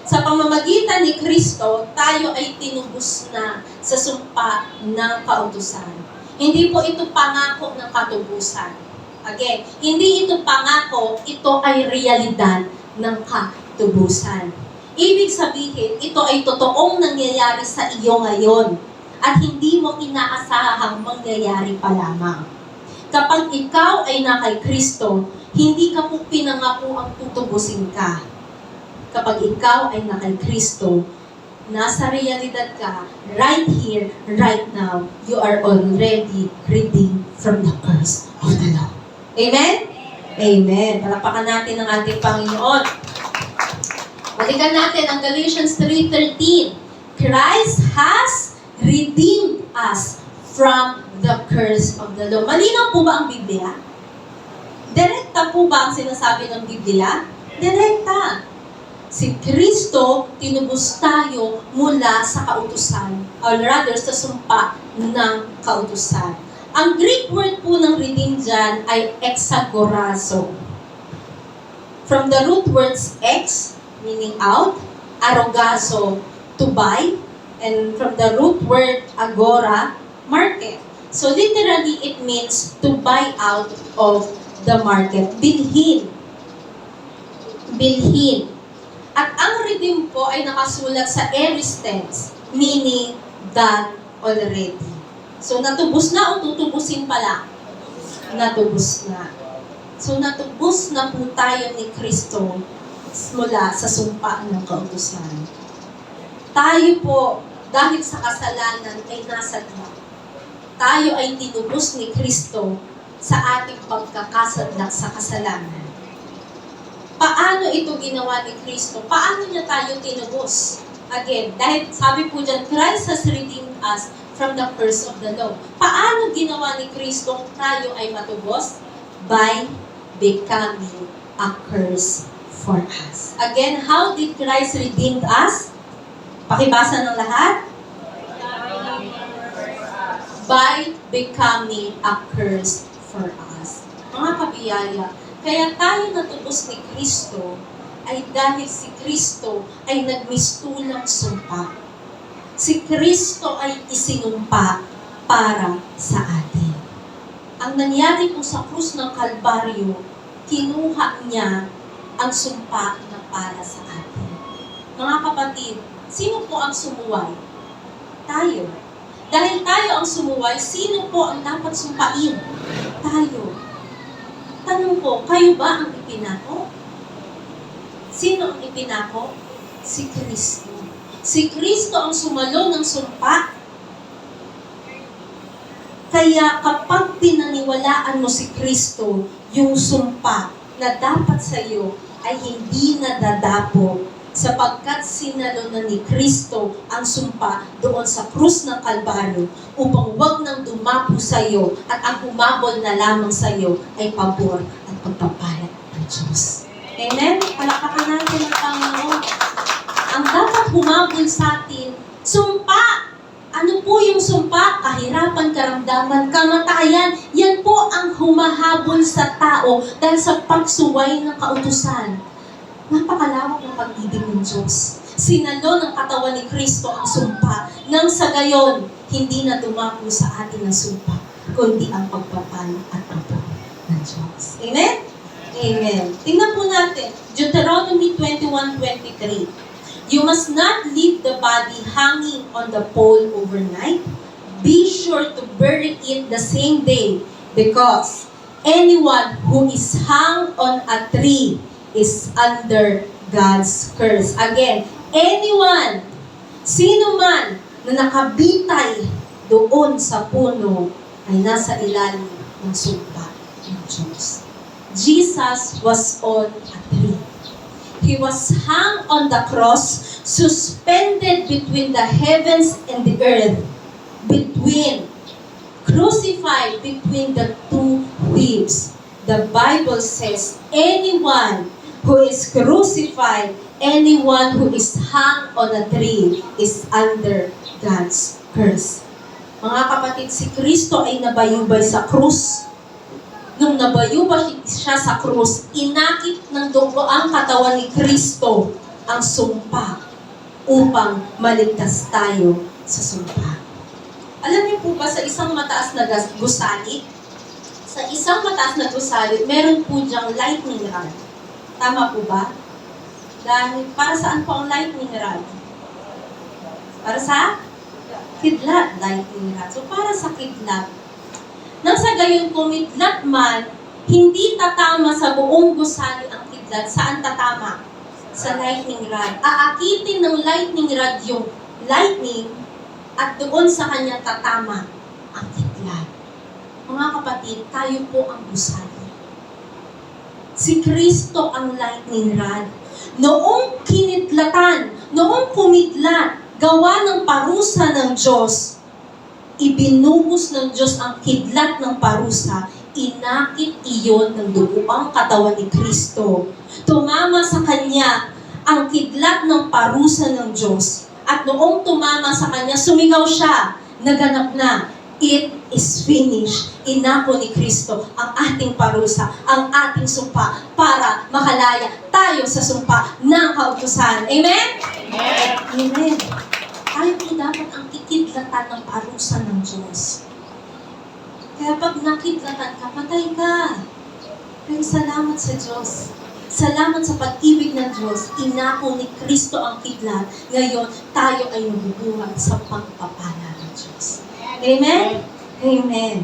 B: sa pamamagitan ni Kristo, tayo ay tinubos na sa sumpa ng kautusan. Hindi po ito pangako ng katubusan. Again, hindi ito pangako, ito ay realidad ng katubusan. Ibig sabihin, ito ay totoong nangyayari sa iyo ngayon at hindi mo inaasahang mangyayari pa lamang. Kapag ikaw ay na kay Kristo, hindi ka po pinangako ang tutubusin ka. Kapag ikaw ay na kay Kristo, nasa realidad ka, right here, right now, you are already redeemed from the curse of the law. Amen? Amen. Palapakan natin ang ating Panginoon. Balikan natin ang Galatians 3:13. Christ has redeemed us from the curse of the law. Malinaw po ba ang Biblia? Direkta po ba ang sinasabi ng Biblia? Direkta. Si Kristo, tinubos tayo mula sa kautusan, or rather sa sumpa ng kautusan. Ang Greek word po ng redeem dyan ay exagorazo. From the root words ex, meaning out, arogazo, to buy, and from the root word agora, market. So literally, it means to buy out of the market. Bilhin. Bilhin. At ang redeem po ay nakasulat sa aorist tense, meaning done already. So natubos na o tutubusin pala? Natubos na. So natubos na po tayo ni Kristo mula sa sumpa ng kautusan. Tayo po, dahil sa kasalanan ay nasadlak. Tayo ay tinubos ni Kristo sa ating pagkakasadlak sa kasalanan. Paano ito ginawa ni Kristo? Paano niya tayo tinubos? Again, dahil sabi po dyan, Christ has redeemed us from the curse of the law. Paano ginawa ni Kristo tayo ay matubos? By becoming a curse for us. Again, how did Christ redeem us? Pakibasa ng lahat. By becoming a curse for us. Mga kabiyaya, kaya tayo natubos ni Kristo ay dahil si Kristo ay nagmistulang sumpa. Si Kristo ay isinumpa para sa atin. Ang nangyari po sa krus ng Kalbaryo, kinuha niya ang sumpa na para sa atin. Mga kapatid, sino po ang sumuway? Tayo. Dahil tayo ang sumuway, sino po ang dapat sumpain? Tayo. Tanong ko, kayo ba ang ipinako? Sino ang ipinako? Si Kristo. Si Kristo ang sumalo ng sumpa. Kaya kapag pinaniwalaan mo si Kristo, yung sumpa na dapat sa iyo ay hindi nadadapo sapagkat sinalo na ni Kristo ang sumpa doon sa krus ng Kalbaryo upang wag nang dumapo sa iyo at ang humabol na lamang sa iyo ay pabor at pagpapalat ng Diyos. Amen? Palakpakan natin ang Panginoon. Ang dapat humabol sa atin, sumpa. Ano po yung sumpa? Kahirapan, karamdaman, kamatayan. Yan po ang humahabol sa tao dahil sa pagsuway ng kautusan. Napakalawak ng pag-ibig ng Diyos. Sinalo ng katawan ni Kristo ang sumpa nang sa gayon, hindi na dumapo sa atin ang sumpa, kundi ang pagpapala at pagpapala ng Diyos. Amen? Amen. Tingnan po natin, Deuteronomy 21:23. You must not leave the body hanging on the pole overnight. Be sure to bury it the same day, because anyone who is hung on a tree is under God's curse. Again, anyone, sino man na nakabitay doon sa puno ay nasa ilalim ng sumpa ng Diyos. Jesus was on a tree. He was hung on the cross, suspended between the heavens and the earth, crucified between the two thieves. The Bible says, anyone who is crucified, anyone who is hung on a tree is under God's curse. Mga kapatid, si Kristo ay nabayubay sa krus. Nung nabayubay siya sa krus, inakit ng dugo ang katawan ni Kristo ang sumpa upang maligtas tayo sa sumpa. Alam niyo po ba sa isang mataas na gusali? Sa isang mataas na gusali, meron po diyang lightning rod. Tama po ba? Dahil para saan po ang lightning rod? Para sa kidlat, lightning rod. So para sa kidlat, nang sa gayon kumidlat man, hindi tatama sa buong gusali ang kidlat. Saan tatama? Sa lightning rod. Aakitin ng lightning rod yung lightning at doon sa kanya tatama ang kidlat. Mga kapatid, tayo po ang gusali. Si Kristo ang lightning rod. Noong kinidlatan, noong kumidlat, gawa ng parusa ng Diyos, ibinuhos ng Diyos ang kidlat ng parusa, inakit iyon ng duguang katawan ni Kristo. Tumama sa Kanya ang kidlat ng parusa ng Diyos. At noong tumama sa Kanya, sumigaw siya, naganap na, it is finished. Inako ni Kristo ang ating parusa, ang ating sumpa, para makalaya tayo sa sumpa ng kautusan. Amen?
C: Amen.
B: Amen. Tayo po dapat ang kikidlatan ng parusa ng Diyos. Kaya pag nakidlatan ka, patay ka. Pero salamat sa Diyos. Salamat sa pag-ibig ng Diyos. Inako ni Kristo ang kidlat. Ngayon, tayo ay nabubuhay sa pagpapala ng Diyos. Amen? Amen.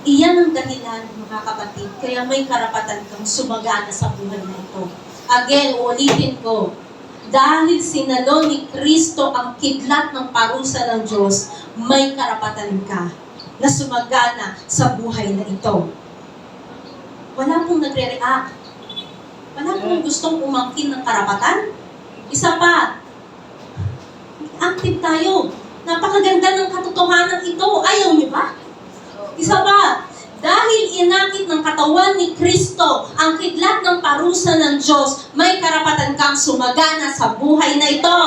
B: Iyan ang dahilan, mga kapatid. Kaya may karapatan kang sumagana sa buhay na ito. Again, ulitin ko. Dahil sinalo ni Kristo ang kidlat ng parusa ng Diyos, may karapatan ka na sumagana sa buhay na ito. Wala pong nagre-react. Wala pong gustong umangkin ng karapatan. Isa pa, active tayo. Napakaganda ng katotohanan ito. Ayaw niyo ba? Isa pa, dahil inakit ng katawan ni Kristo ang kidlat ng parusa ng Diyos, may karapatan kang sumagana sa buhay na ito.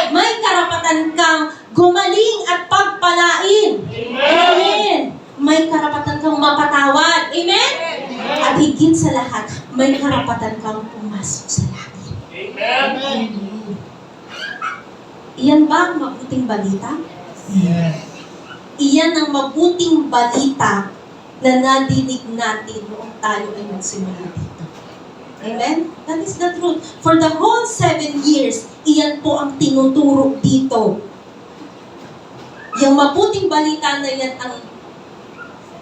B: May karapatan kang gumaling at pagpalain. Amen. May karapatan kang mapatawad. Amen. At higit sa lahat, may karapatan kang pumasok sa langit.
C: Amen.
B: Amen. Iyan ba ang mabuting balita? Iyan ang mabuting balita na nadinig natin noong tayo ay nagsimula dito. Amen? That is the truth. For the whole 7 years, iyan po ang tinuturo dito. Yung mabuting balita na yan ang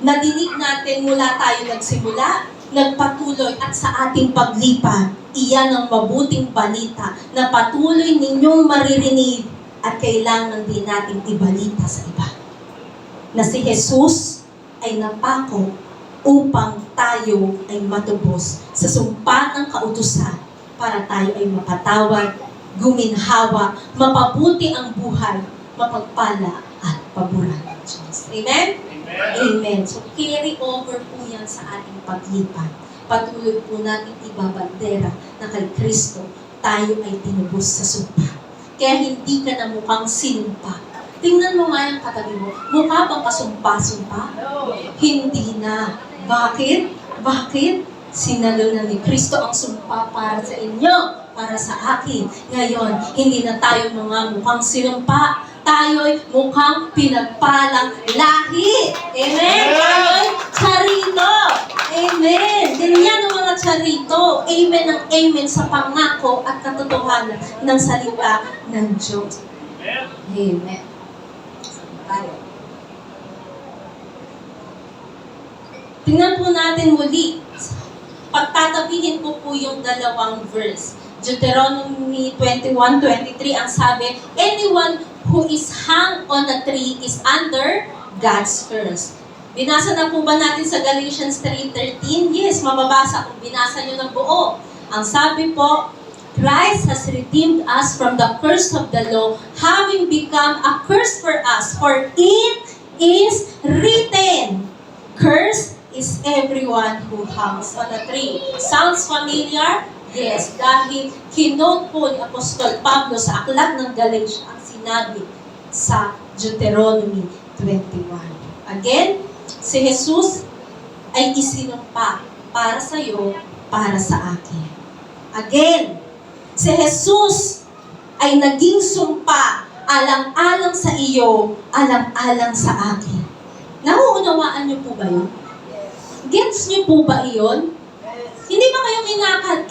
B: nadinig natin mula tayo nagsimula, nagpatuloy at sa ating paglipat. Iyan ang mabuting balita na patuloy ninyong maririnig at kailangan din natin ibalita sa iba. Na si Jesus ay napako upang tayo ay matubos sa sumpa ng kautusan para tayo ay mapatawad, guminhawa, mapabuti ang buhay, mapagpala at paboran ng Diyos. Amen? Amen. So carry over po yan sa ating paglipat. Patuloy po natin ibabandera na kay Kristo tayo ay tinubos sa sumpa. Kaya hindi ka na mukhang sinumpa. Tingnan mo nga yung katabi mo. Mukha bang kasumpa-sumpa? Hindi na. Bakit? Bakit? Sinalo na ni Kristo ang sumpa para sa inyo, para sa akin. Ngayon, hindi na tayo mga mukhang sinumpa. Tayo'y mukhang pinagpalang lahi. Amen? Tayo'y charito. Amen. Ganyan ang mga charito. Amen ang amen sa pangako at katotohanan ng salita ng Diyos. Amen. Tayo. Tingnan po natin muli. Pagtatabihin ko po yung dalawang verse. Deuteronomy 21:23 ang sabi, anyone who is hung on a tree is under God's curse. Binasa na po ba natin sa Galatians 3:13? Yes, mababasa kung binasa nyo ng buo. Ang sabi po, Christ has redeemed us from the curse of the law, having become a curse for us. For it is written, "Cursed is everyone who hangs on a tree." Sounds familiar? Yes, dahil kinote po ni Apostol Pablo sa aklat ng Galatia ang sinabi sa Deuteronomy 21. Again, si Jesus ay isinumpa para sa iyo, para sa akin. Again, si Jesus ay naging sumpa alang-alang sa iyo, alang-alang sa akin. Nauunawaan niyo po ba yun? Gets niyo po ba iyon? Hindi ba kayo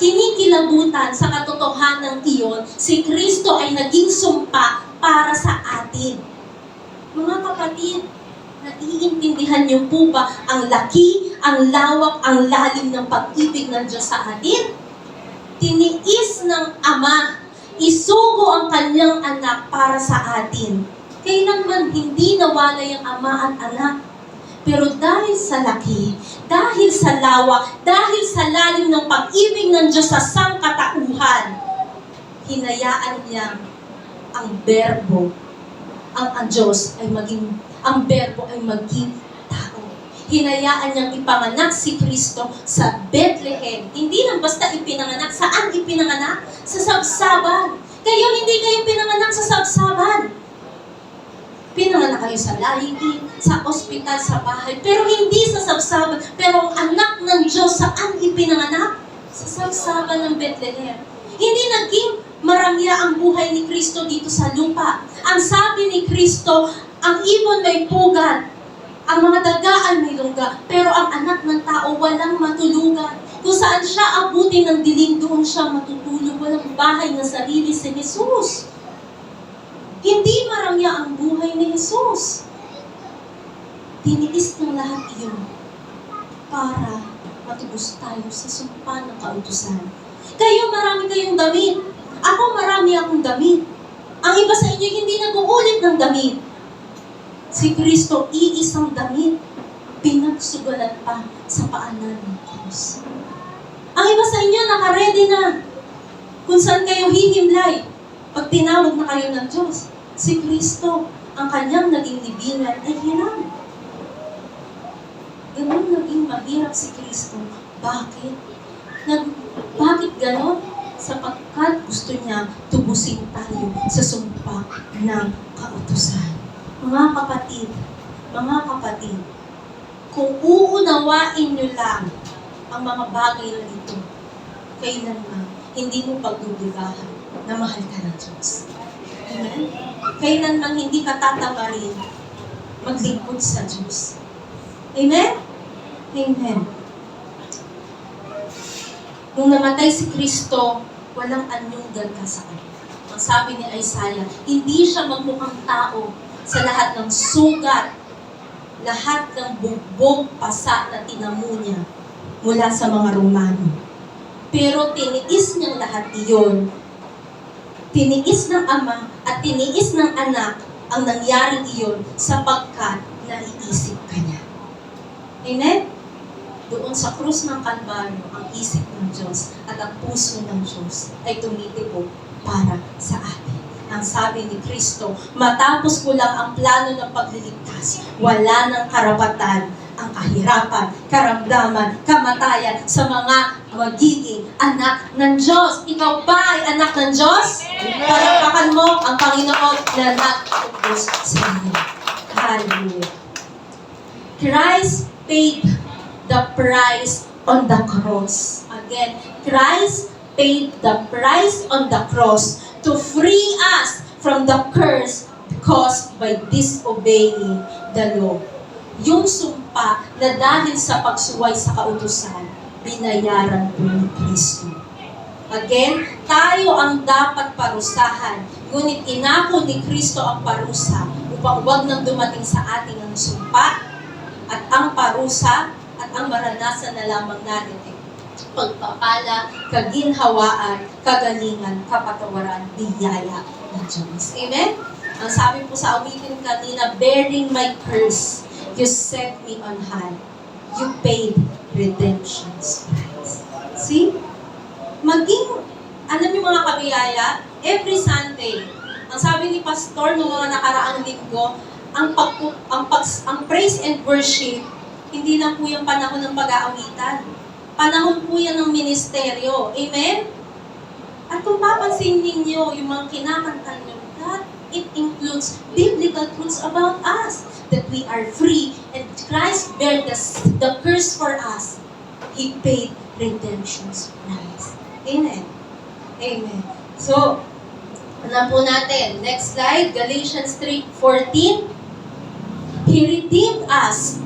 B: kinikilabutan sa katotohanan iyon? Si Kristo ay naging sumpa para sa atin. Mga kapatid, naiintindihan niyo po ba ang laki, ang lawak, ang lalim ng pag-ibig ng Diyos sa atin? Tiniis ng Ama, isugo ang kanyang anak para sa atin. Kailanman hindi nawalay ang Ama at anak. Pero dahil sa laki, dahil sa lawak, dahil sa lalim ng pag-ibig ng Diyos sa sangkatauhan, hinayaan niya ang berbo, ang Diyos ay maging, ang berbo ay maging tao. Hinayaan niyang ipanganak si Kristo sa Bethlehem. Hindi lang basta ipinanganak. Saan ipinanganak? Sa sabsaban. Kayo hindi kayo pinanganak sa sabsaban. Pinanganak kayo sa lahitin, sa ospital, sa bahay, pero hindi sa sabsaban. Pero ang anak ng Diyos, saan ipinanganak? Sa sabsaban ng Bethlehem. Hindi naging marangya ang buhay ni Kristo dito sa lupa. Ang sabi ni Kristo, ang ibon may pugad, ang mga dagaan may lungga, pero ang anak ng tao walang matulugan. Kung saan siya abutin ng dilim, doon siya matutulog. Walang bahay na sarili si Jesus. Hindi marangya ang buhay ni Jesus. Tiniis ng lahat iyon para matubos tayo sa sumpa ng kautusan. Kayo, marami kayong damit. Ako, marami akong damit. Ang iba sa inyo, hindi nag-uulit ng damit. Si Kristo, iisang damit, pinagsugalan pa sa paanan ng Diyos. Ang iba sa inyo, nakaredy na. Kung saan kayo hihimlay, pag tinawag na kayo ng Diyos, si Kristo, ang kanyang naging libingan ay hiram. Ganun naging mahirap si Kristo. Bakit? Bakit ganon? Sapagkat gusto niya tubusin tayo sa sumpa ng kautusan. Mga kapatid, kung uunawain niyo lang ang mga bagay na ito, kailanman hindi mo pagdududahan na mahal ka ng Diyos. Amen? Kailanman hindi ka tatamarin maglingkod sa Diyos. Amen? Amen. Nung namatay si Kristo, walang anyong ka sa kanya. Ang sabi ni Isaiah, hindi siya magmukhang tao sa lahat ng sugat, lahat ng bugbog pasa na tinamo niya mula sa mga Romano. Pero tiniis niyang lahat iyon. Tiniis ng Ama at tiniis ng Anak ang nangyaring iyon sapagkat naiisip ka niya. Amen? Doon sa krus ng Kalbaryo, ang isip ng Diyos at ang puso ng Diyos ay tumitibok para sa atin. Ang sabi ni Kristo, matapos ko lang ang plano ng pagliligtas, wala ng karapatan ang kahirapan, karamdaman, kamatayan sa mga magiging anak ng Diyos. Ikaw ba ay anak ng Diyos? Palakpakan mo ang Panginoon na nag-ubos sa iyo. Hallelujah. Christ paid the price on the cross. Again, Christ paid the price on the cross to free us from the curse caused by disobeying the law. Yung sumpa na dahil sa pagsuway sa kautusan, binayaran po ni Kristo. Again, tayo ang dapat parusahan, ngunit inako ni Kristo ang parusa upang huwag nang dumating sa ating ang sumpa at ang parusa at ang maranasan na lamang natin ay pagpapala, kaginhawaan, kagalingan, kapatawaran, biyaya ng Diyos. Amen? Ang sabi po sa awitin kanina, bearing my curse, you set me on high. You paid redemption's price. See? Maging Alam niyo mga kabiyaya, every Sunday, ang sabi ni Pastor noong mga nakaraang linggo, ang praise and worship, hindi lang po yung panahon ng pag-aawitan. Panahon po yan ng ministeryo. Amen? At kung papansin ninyo, yung mga kinakanta nyo, that it includes biblical truths about us. That we are free and Christ bear the curse for us. He paid redemption's price. Amen. Amen. So, alam po natin. Next slide, Galatians 3:14. He redeemed us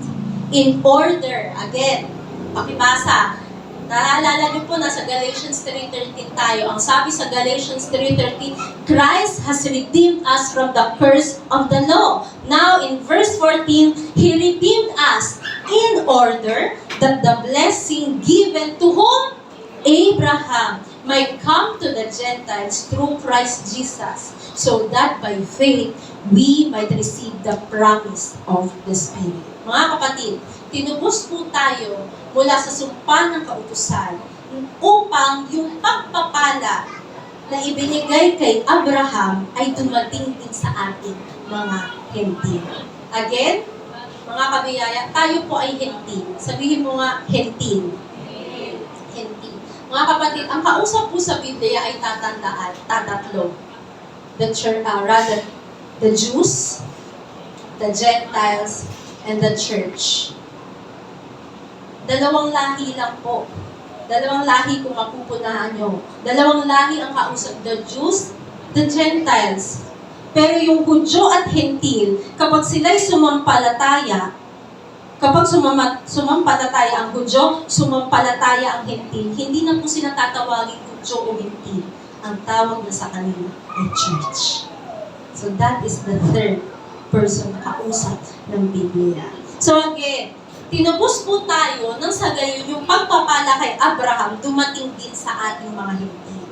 B: in order. Again, pakibasa. Naalala niyo po, nasa Galatians 3:13 tayo. Ang sabi sa Galatians 3:13, Christ has redeemed us from the curse of the law. Now, in verse 14, He redeemed us in order that the blessing given to whom? Abraham might come to the Gentiles through Christ Jesus, so that by faith, we might receive the promise of the Spirit. Mga kapatid, tinubos po tayo mula sa sumpa ng kautusan upang yung pagpapala na ibinigay kay Abraham ay dumating din sa ating mga hentil. Again, mga kabiyaya, tayo po ay hentil. Sabihin mo nga, hentil. Hentil. Mga kapatid, ang kausap po sa Biblia ay tatatlo. The Jews, the Gentiles, and the church. Dalawang lahi lang po. Dalawang lahi kung mapupunahan nyo. Dalawang lahi ang kausap, the Jews, the Gentiles. Pero yung Hudyo at Hentil, kapag sila'y sumampalataya, kapag sumampalataya ang Hudyo, sumampalataya ang Hentil, hindi na po sila tatawagin Hudyo o Hentil. Ang tawag na sa kanila ay church. So that is the third person na kausap ng Biblia. So again, tinubos po tayo nang sa gayon yung pagpapala kay Abraham dumating din sa ating mga hentil.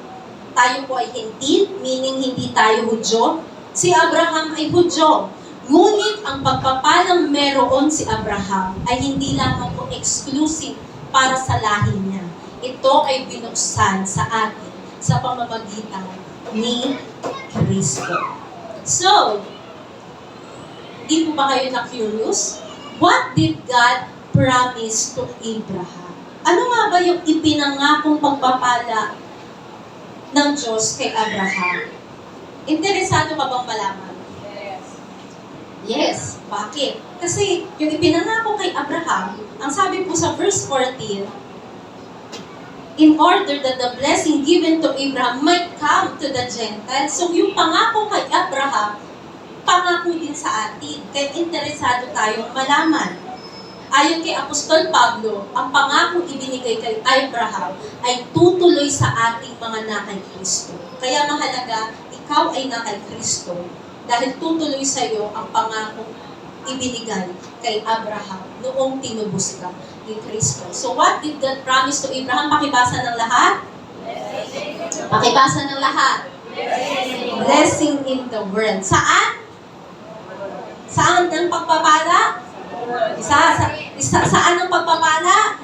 B: Tayo po ay hentil, meaning hindi tayo Hudyo. Si Abraham ay Hudyo. Ngunit ang pagpapalang meron si Abraham ay hindi lamang po exclusive para sa lahi niya. Ito ay binuksan sa atin sa pamamagitan ni Kristo. So, di po ba kayo na-curious? What did God promise to Abraham? Ano nga ba yung ipinangakong pagpapala ng Diyos kay Abraham? Interesado ka bang malaman? Yes. Bakit? Kasi yung ipinangako kay Abraham, ang sabi po sa verse 14, in order that the blessing given to Abraham might come to the Gentiles. So yung pangako kay Abraham, pangako din sa atin. Kaya interesado tayong malaman. Ayon kay Apostol Pablo, ang pangako ibinigay kay Abraham ay tutuloy sa ating mga na kay Kristo. Kaya mahalaga, ikaw ay na kay Kristo dahil tutuloy sa iyo ang pangako ibinigay kay Abraham noong tinubos ka ni Kristo. So what did God promise to Abraham? Pakibasa ng lahat? Pakibasa ng lahat. Blessing in the world. Saan? Saan ang pagpapala? Saan ang pagpapala?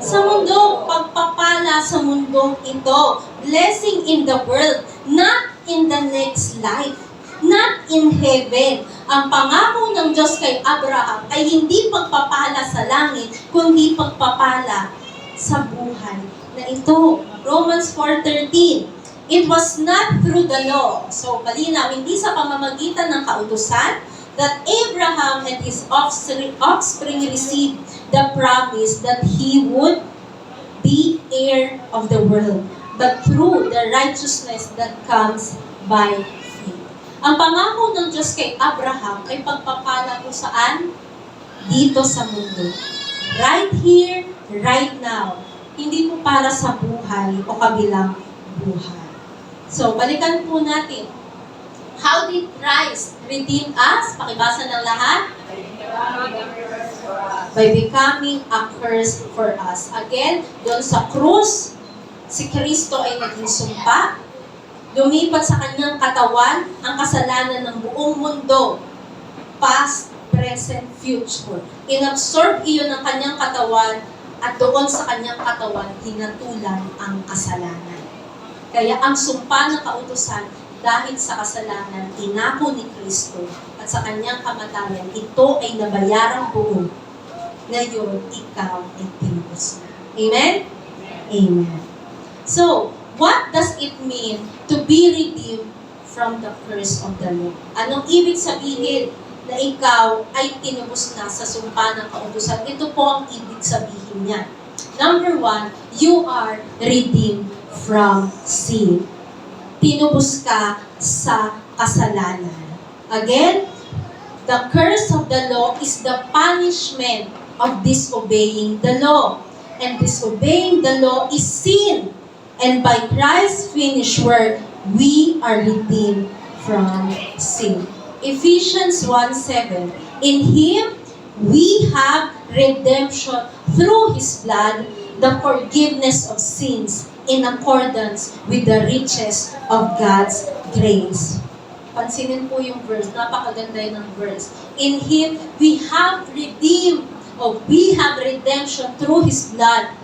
B: Sa mundo. Pagpapala sa mundong ito. Blessing in the world. Not in the next life. Not in heaven. Ang pangako ng Diyos kay Abraham ay hindi pagpapala sa langit, kundi pagpapala sa buhay na ito. Romans 4:13. It was not through the law. So, malinaw, hindi sa pamamagitan ng kautusan that Abraham and his offspring received the promise that he would be heir of the world, but through the righteousness that comes by faith. Ang pangako ng Diyos kay Abraham ay pagpapala kung saan? Dito sa mundo. Right here, right now. Hindi po para sa buhay o kabilang buhay. So, balikan po natin. How did Christ redeem us? Pakibasa ng lahat. By becoming a curse for us. Again, doon sa krus, si Kristo ay naging sumpa. Lumipat sa kanyang katawan ang kasalanan ng buong mundo. Past, present, future. Inabsorb iyon ng kanyang katawan at doon sa kanyang katawan hinatulan ang kasalanan. Kaya ang sumpa ng kautusan dahil sa kasalanan, tinako ni Kristo at sa kanyang kamatayan, ito ay nabayarang buo. Ngayon, ikaw ay tinubos na. Amen? Amen. So, what does it mean to be redeemed from the curse of the law? Anong ibig sabihin na ikaw ay tinubos na sa sumpa ng kautusan? Ito po ang ibig sabihin niya. Number 1, you are redeemed from sin. Tinubos ka sa kasalanan. Again, the curse of the law is the punishment of disobeying the law. And disobeying the law is sin. And by Christ's finished work, we are redeemed from sin. Ephesians 1:7. In Him, we have redemption through His blood, the forgiveness of sins in accordance with the riches of God's grace. Pansinin po yung verse, napakaganda yun ng verse. In Him, we have redeemed, or we have redemption through His blood,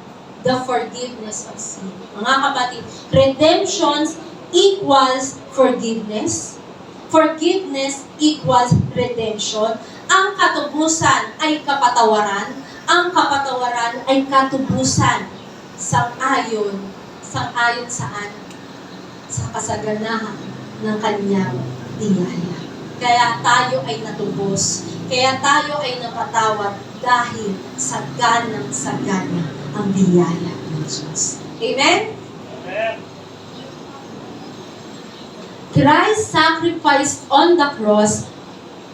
B: the forgiveness of sin. Mga kapatid, redemption equals forgiveness. Forgiveness equals redemption. Ang katubusan ay kapatawaran. Ang kapatawaran ay katubusan. Sang-ayon saan? Sa kasaganahan ng kanyang biyaya. Kaya tayo ay natubos. Kaya tayo ay napatawad dahil saganang-sagana ang biyaya ng Diyos. Amen?
C: Amen.
B: Christ's sacrifice on the cross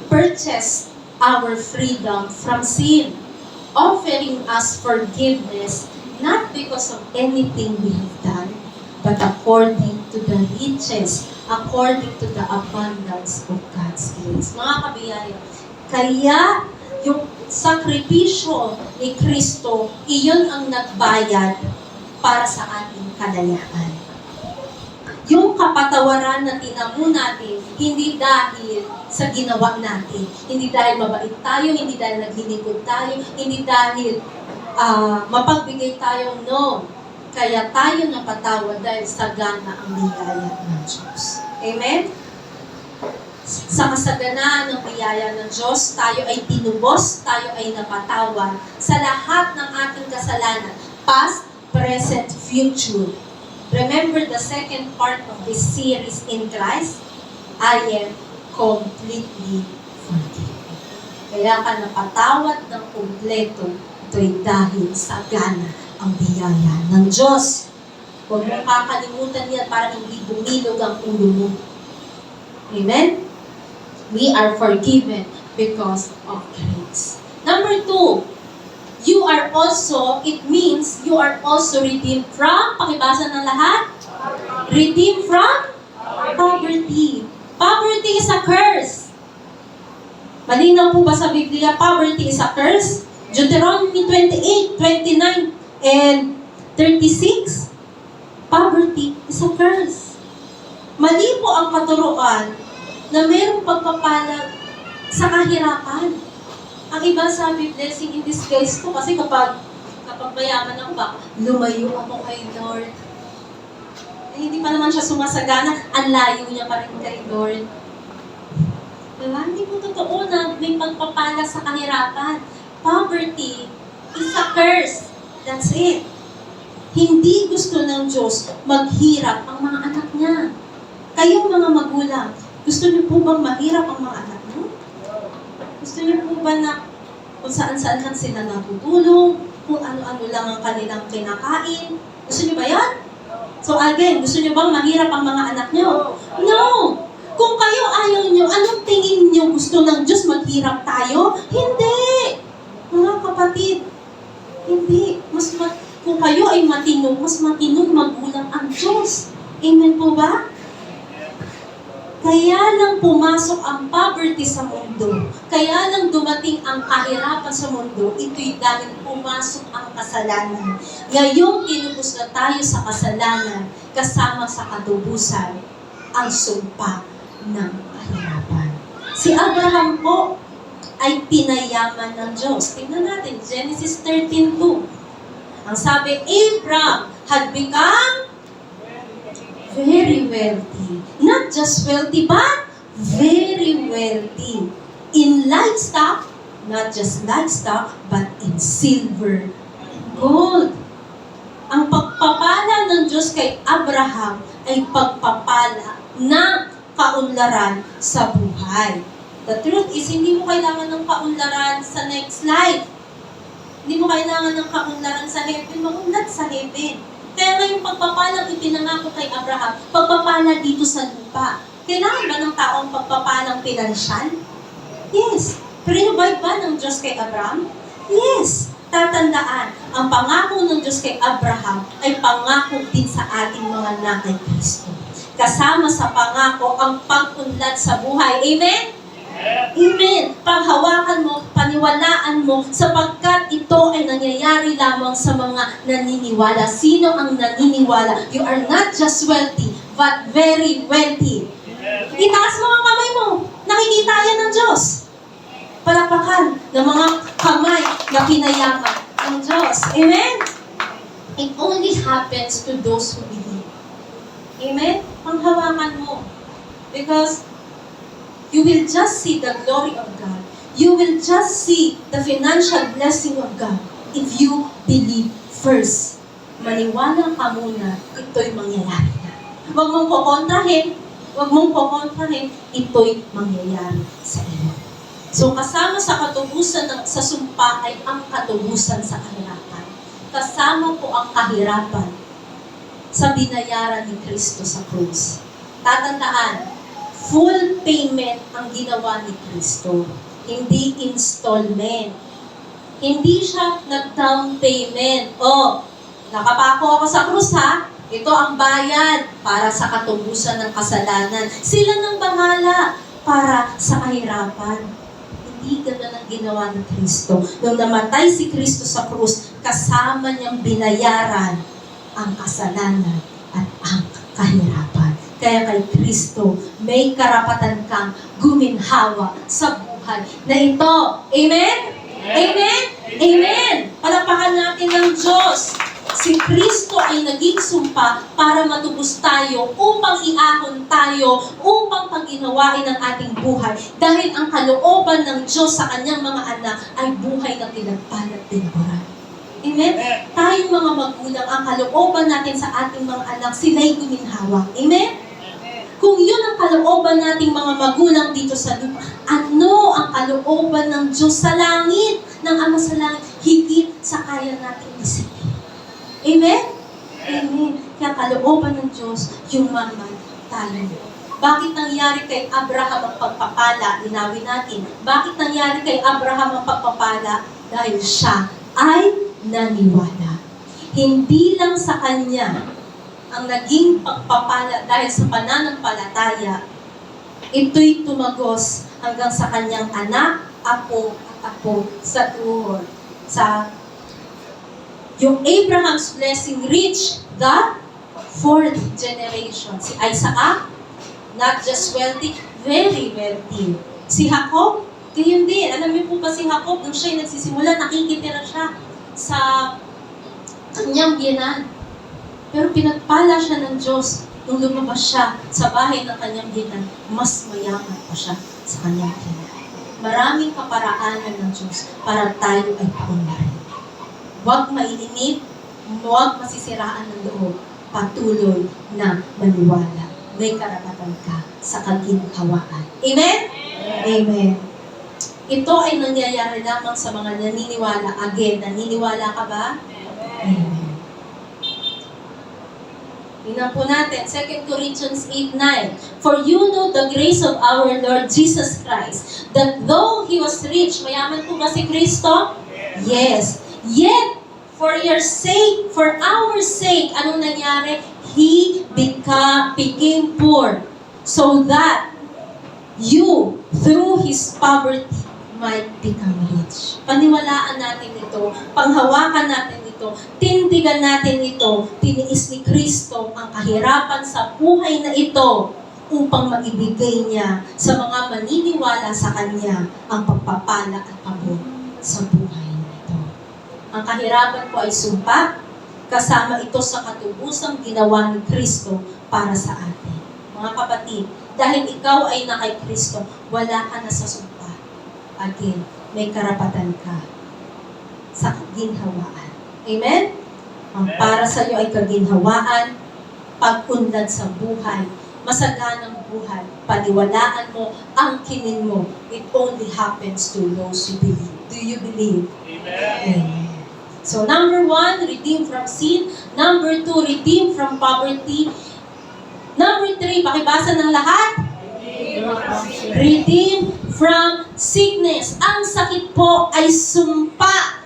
B: purchased our freedom from sin, offering us forgiveness not because of anything we have done, but according to the riches, according to the abundance of God's grace. Mga kabiyaya, kaya yung sakripisyo ni Kristo, iyon ang nagbayad para sa ating kalayaan. Yung kapatawaran na tinamo natin, hindi dahil sa ginawa natin. Hindi dahil mabait tayo, hindi dahil naglilingkod tayo, hindi dahil mapagbigay tayo, no. Kaya tayo napatawad dahil sagana ang biyaya ng Diyos. Amen? Sa kasaganaan ng biyaya ng Diyos, tayo ay tinubos, tayo ay napatawad sa lahat ng ating kasalanan, past, present, future. Remember the second part of this series in Christ? I am completely forgiven. Kaya ka napatawad ng kumpleto, ito'y dahil sagana ang biyaya ng Diyos. Huwag mong kakalimutan yan para hindi bumilog ang ulo mo. Amen? We are forgiven because of grace. Number 2, it means you are also redeemed from, pakibasa ng lahat, redeemed from poverty. Poverty is a curse. Malinaw po ba sa Biblia, poverty is a curse? Deuteronomy 28, 29, and 36. Poverty is a curse. Mali po ang katuruan na mayroong pagpapalag sa kahirapan. Ang iba sabi, blessing in disguise ko kasi kapag mayaman ako ba, lumayo ako kay Lord. Eh, hindi pa naman siya sumasagana, ang layo niya pa rin kay Lord. Diba? Hindi po totoo na may pagpapala sa kahirapan. Poverty is a curse. That's it. Hindi gusto ng Diyos maghirap ang mga anak niya. Kayong mga magulang, gusto niyo po bang mahirap ang mga anak niyo? Gusto niyo po ba na kung saan-saan lang sila natutulong, kung ano-ano lang ang kanilang kinakain? Gusto niyo ba yan? So again, gusto niyo bang mahirap ang mga anak niyo? No! Kung kayo ayaw niyo, anong tingin niyo gusto ng Diyos maghirap tayo? Hindi! Mga kapatid, hindi. Kung kayo ay matino, mas matinong magulang ang Diyos. Amen po ba? Kaya lang pumasok ang poverty sa mundo. Kaya lang dumating ang kahirapan sa mundo. Ito'y dahil pumasok ang kasalanan. Ngayong tinubos na tayo sa kasalanan, kasama sa katubusan, ang sumpa ng kahirapan. Si Abraham po ay pinayaman ng Diyos. Tingnan natin, Genesis 13:2. Ang sabi, Abraham had become Very wealthy. Not just wealthy, but very wealthy. In livestock, not just livestock, but in silver, gold. Ang pagpapala ng Diyos kay Abraham ay pagpapala ng kaunlaran sa buhay. The truth is, hindi mo kailangan ng kaunlaran sa next life. Hindi mo kailangan ng kaunlaran sa heaven, maunlad sa heaven. Kaya nga yung pagpapalang ipinangako kay Abraham, pagpapala dito sa lupa. Kailangan ba ng taong pagpapalang pinansyal? Yes. Prinubay ba ng Diyos kay Abraham? Yes. Tatandaan, ang pangako ng Diyos kay Abraham ay pangako din sa ating mga anak kay Kristo. Kasama sa pangako ang pag-unlad sa buhay. Amen? Amen. Paghawakan mo, paniwalaan mo, sapagkat ito ay nangyayari lamang sa mga naniniwala. Sino ang naniniwala? You are not just wealthy, but very wealthy. Itaas mo ang kamay mo. Nakikita yan ng Diyos. Palakpakan ng mga kamay na pinayaman ng Diyos. Amen? It only happens to those who believe. Amen? Panghawakan mo. Because you will just see the glory of God. You will just see the financial blessing of God if you believe first. Maniwala ka muna, ito'y mangyayari na. Huwag mong kukontrahin, ito'y mangyayari sa iyo. So kasama sa katubusan sa sumpa ay ang katubusan sa kahirapan. Kasama po ang kahirapan sa binayaran ni Kristo sa krus. Tatandaan, full payment ang ginawa ni Kristo, hindi installment. Hindi siya nag-down payment. Nakapako ako sa krus ha, ito ang bayad para sa katubusan ng kasalanan. Sila nang bahala para sa kahirapan. Hindi ganun ang ginawa ng Kristo. Nung namatay si Kristo sa krus, kasama niyang binayaran ang kasalanan at ang kahirapan. Kaya kay Kristo, may karapatan kang guminhawa sa buhay na ito. Amen? Amen? Amen! Palapakan natin ng Diyos. Si Kristo ay naging sumpa para matubos tayo, upang iahon tayo, upang paginawain ang ating buhay. Dahil ang kalooban ng Diyos sa kanyang mga anak ay buhay na tinagpan at tinaboran. Amen? Tayong mga magulang, ang kalooban natin sa ating mga anak, sila'y guminhawa. Amen? Kung yun ang kalooban nating mga magulang dito sa lupa, ano ang kalooban ng Diyos sa langit, ng Ama sa langit, higit sa kaya nating isipin. Amen? Amen. Kaya kalooban ng Diyos, yung maman tayo. Bakit nangyari kay Abraham ang pagpapala? Linawin natin. Bakit nangyari kay Abraham ang pagpapala? Dahil siya ay naniwala. Hindi lang sa kanya ang naging pagpapala dahil sa pananampalataya, ito'y tumagos hanggang sa kanyang anak, apo, at apo sa tuhod. Yung Abraham's blessing reached the fourth generation. Si Isaac, not just wealthy, very wealthy. Si Jacob, gayon din. Alam niyo po ba si Jacob, nung siya'y nagsisimula, nakikitira siya sa kanyang biyenan. Pero pinagpala siya ng Diyos nung lumabas siya sa bahay ng kanyang biyenan, mas mayaman pa siya sa kanyang biyenan. Maraming kaparaanan ng Diyos para tayo ay paunlarin. Huwag maininip, huwag masisiraan ng loob, patuloy na maniwala. May karapatan ka sa kaginhawaan. Amen? Amen. Ito ay nangyayari lamang sa mga naniniwala. Again, naniniwala ka ba? Amen. Tingnan po natin, 2 Corinthians 8:9. For you know the grace of our Lord Jesus Christ, that though He was rich, mayaman po ba si Kristo? Yes. Yet, for your sake, for our sake, anong nangyari? He became poor, so that you, through His poverty, might become rich. Paniwalaan natin ito, panghawakan natin ito, tindigan natin ito, tiniis ni Kristo ang kahirapan sa buhay na ito upang maibigay niya sa mga maniniwala sa Kanya ang pagpapala at pabor sa buhay na ito. Ang kahirapan po ay sumpa, kasama ito sa katubusang ginawa ni Kristo para sa atin. Mga kapatid, dahil ikaw ay na kay Kristo, wala ka na sa sumpa. Again, may karapatan ka sa kaginhawaan. Amen? Ang para sa iyo ay kaginhawaan, pag-unlad sa buhay, masaganang buhay, paniwalaan mo, angkinin mo. It only happens to those who believe. Do you believe? Amen. So, number 1, redeem from sin. Number 2, redeem from poverty. Number 3, pakibasa ng lahat. Redeem from sickness. Ang sakit po ay sumpa.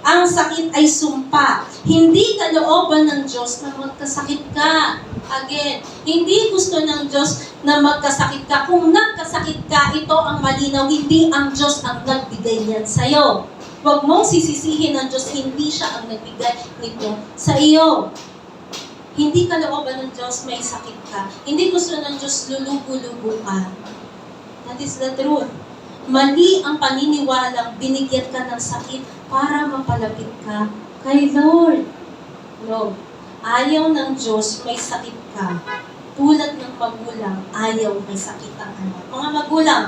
B: Ang sakit ay sumpa. Hindi kalooban ng Diyos na magkasakit ka. Again, hindi gusto ng Diyos na magkasakit ka. Kung nagkasakit ka, ito ang malinaw, hindi ang Diyos ang nagbigay niyan sa'yo. Huwag mong sisisihin ng Diyos, hindi siya ang nagbigay nito sa iyo. Hindi kalooban ng Diyos may sakit ka. Hindi gusto ng Diyos lulugo-lugo ka. That is the truth. Mali ang paniniwalang binigyan ka ng sakit para mapalapit ka kay Lord. No. Ayaw ng Diyos may sakit ka. Tulad ng magulang, ayaw may sakit ang anak. Mga magulang,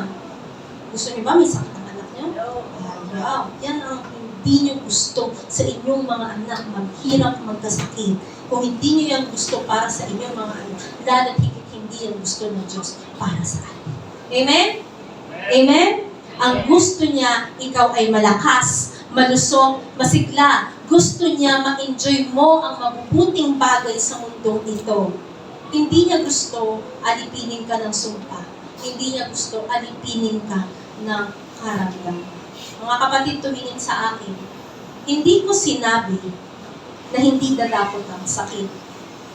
B: gusto niyo ba may sakit ang anak niyo? Ayaw. Yan ang hindi niyo gusto sa inyong mga anak, maghirap magkasakit. Kung hindi niyo yan gusto para sa inyong mga anak, lalo't higit hindi yan gusto ng Diyos para sa atin. Amen? Amen? Ang gusto niya, ikaw ay malakas, malusog, masigla. Gusto niya ma-enjoy mo ang mabubuting bagay sa mundong ito. Hindi niya gusto alipinin ka ng sumpa. Hindi niya gusto alipinin ka ng karamdaman. Mga kapatid, tumingin sa akin. Hindi ko sinabi na hindi dadapot ang sakit.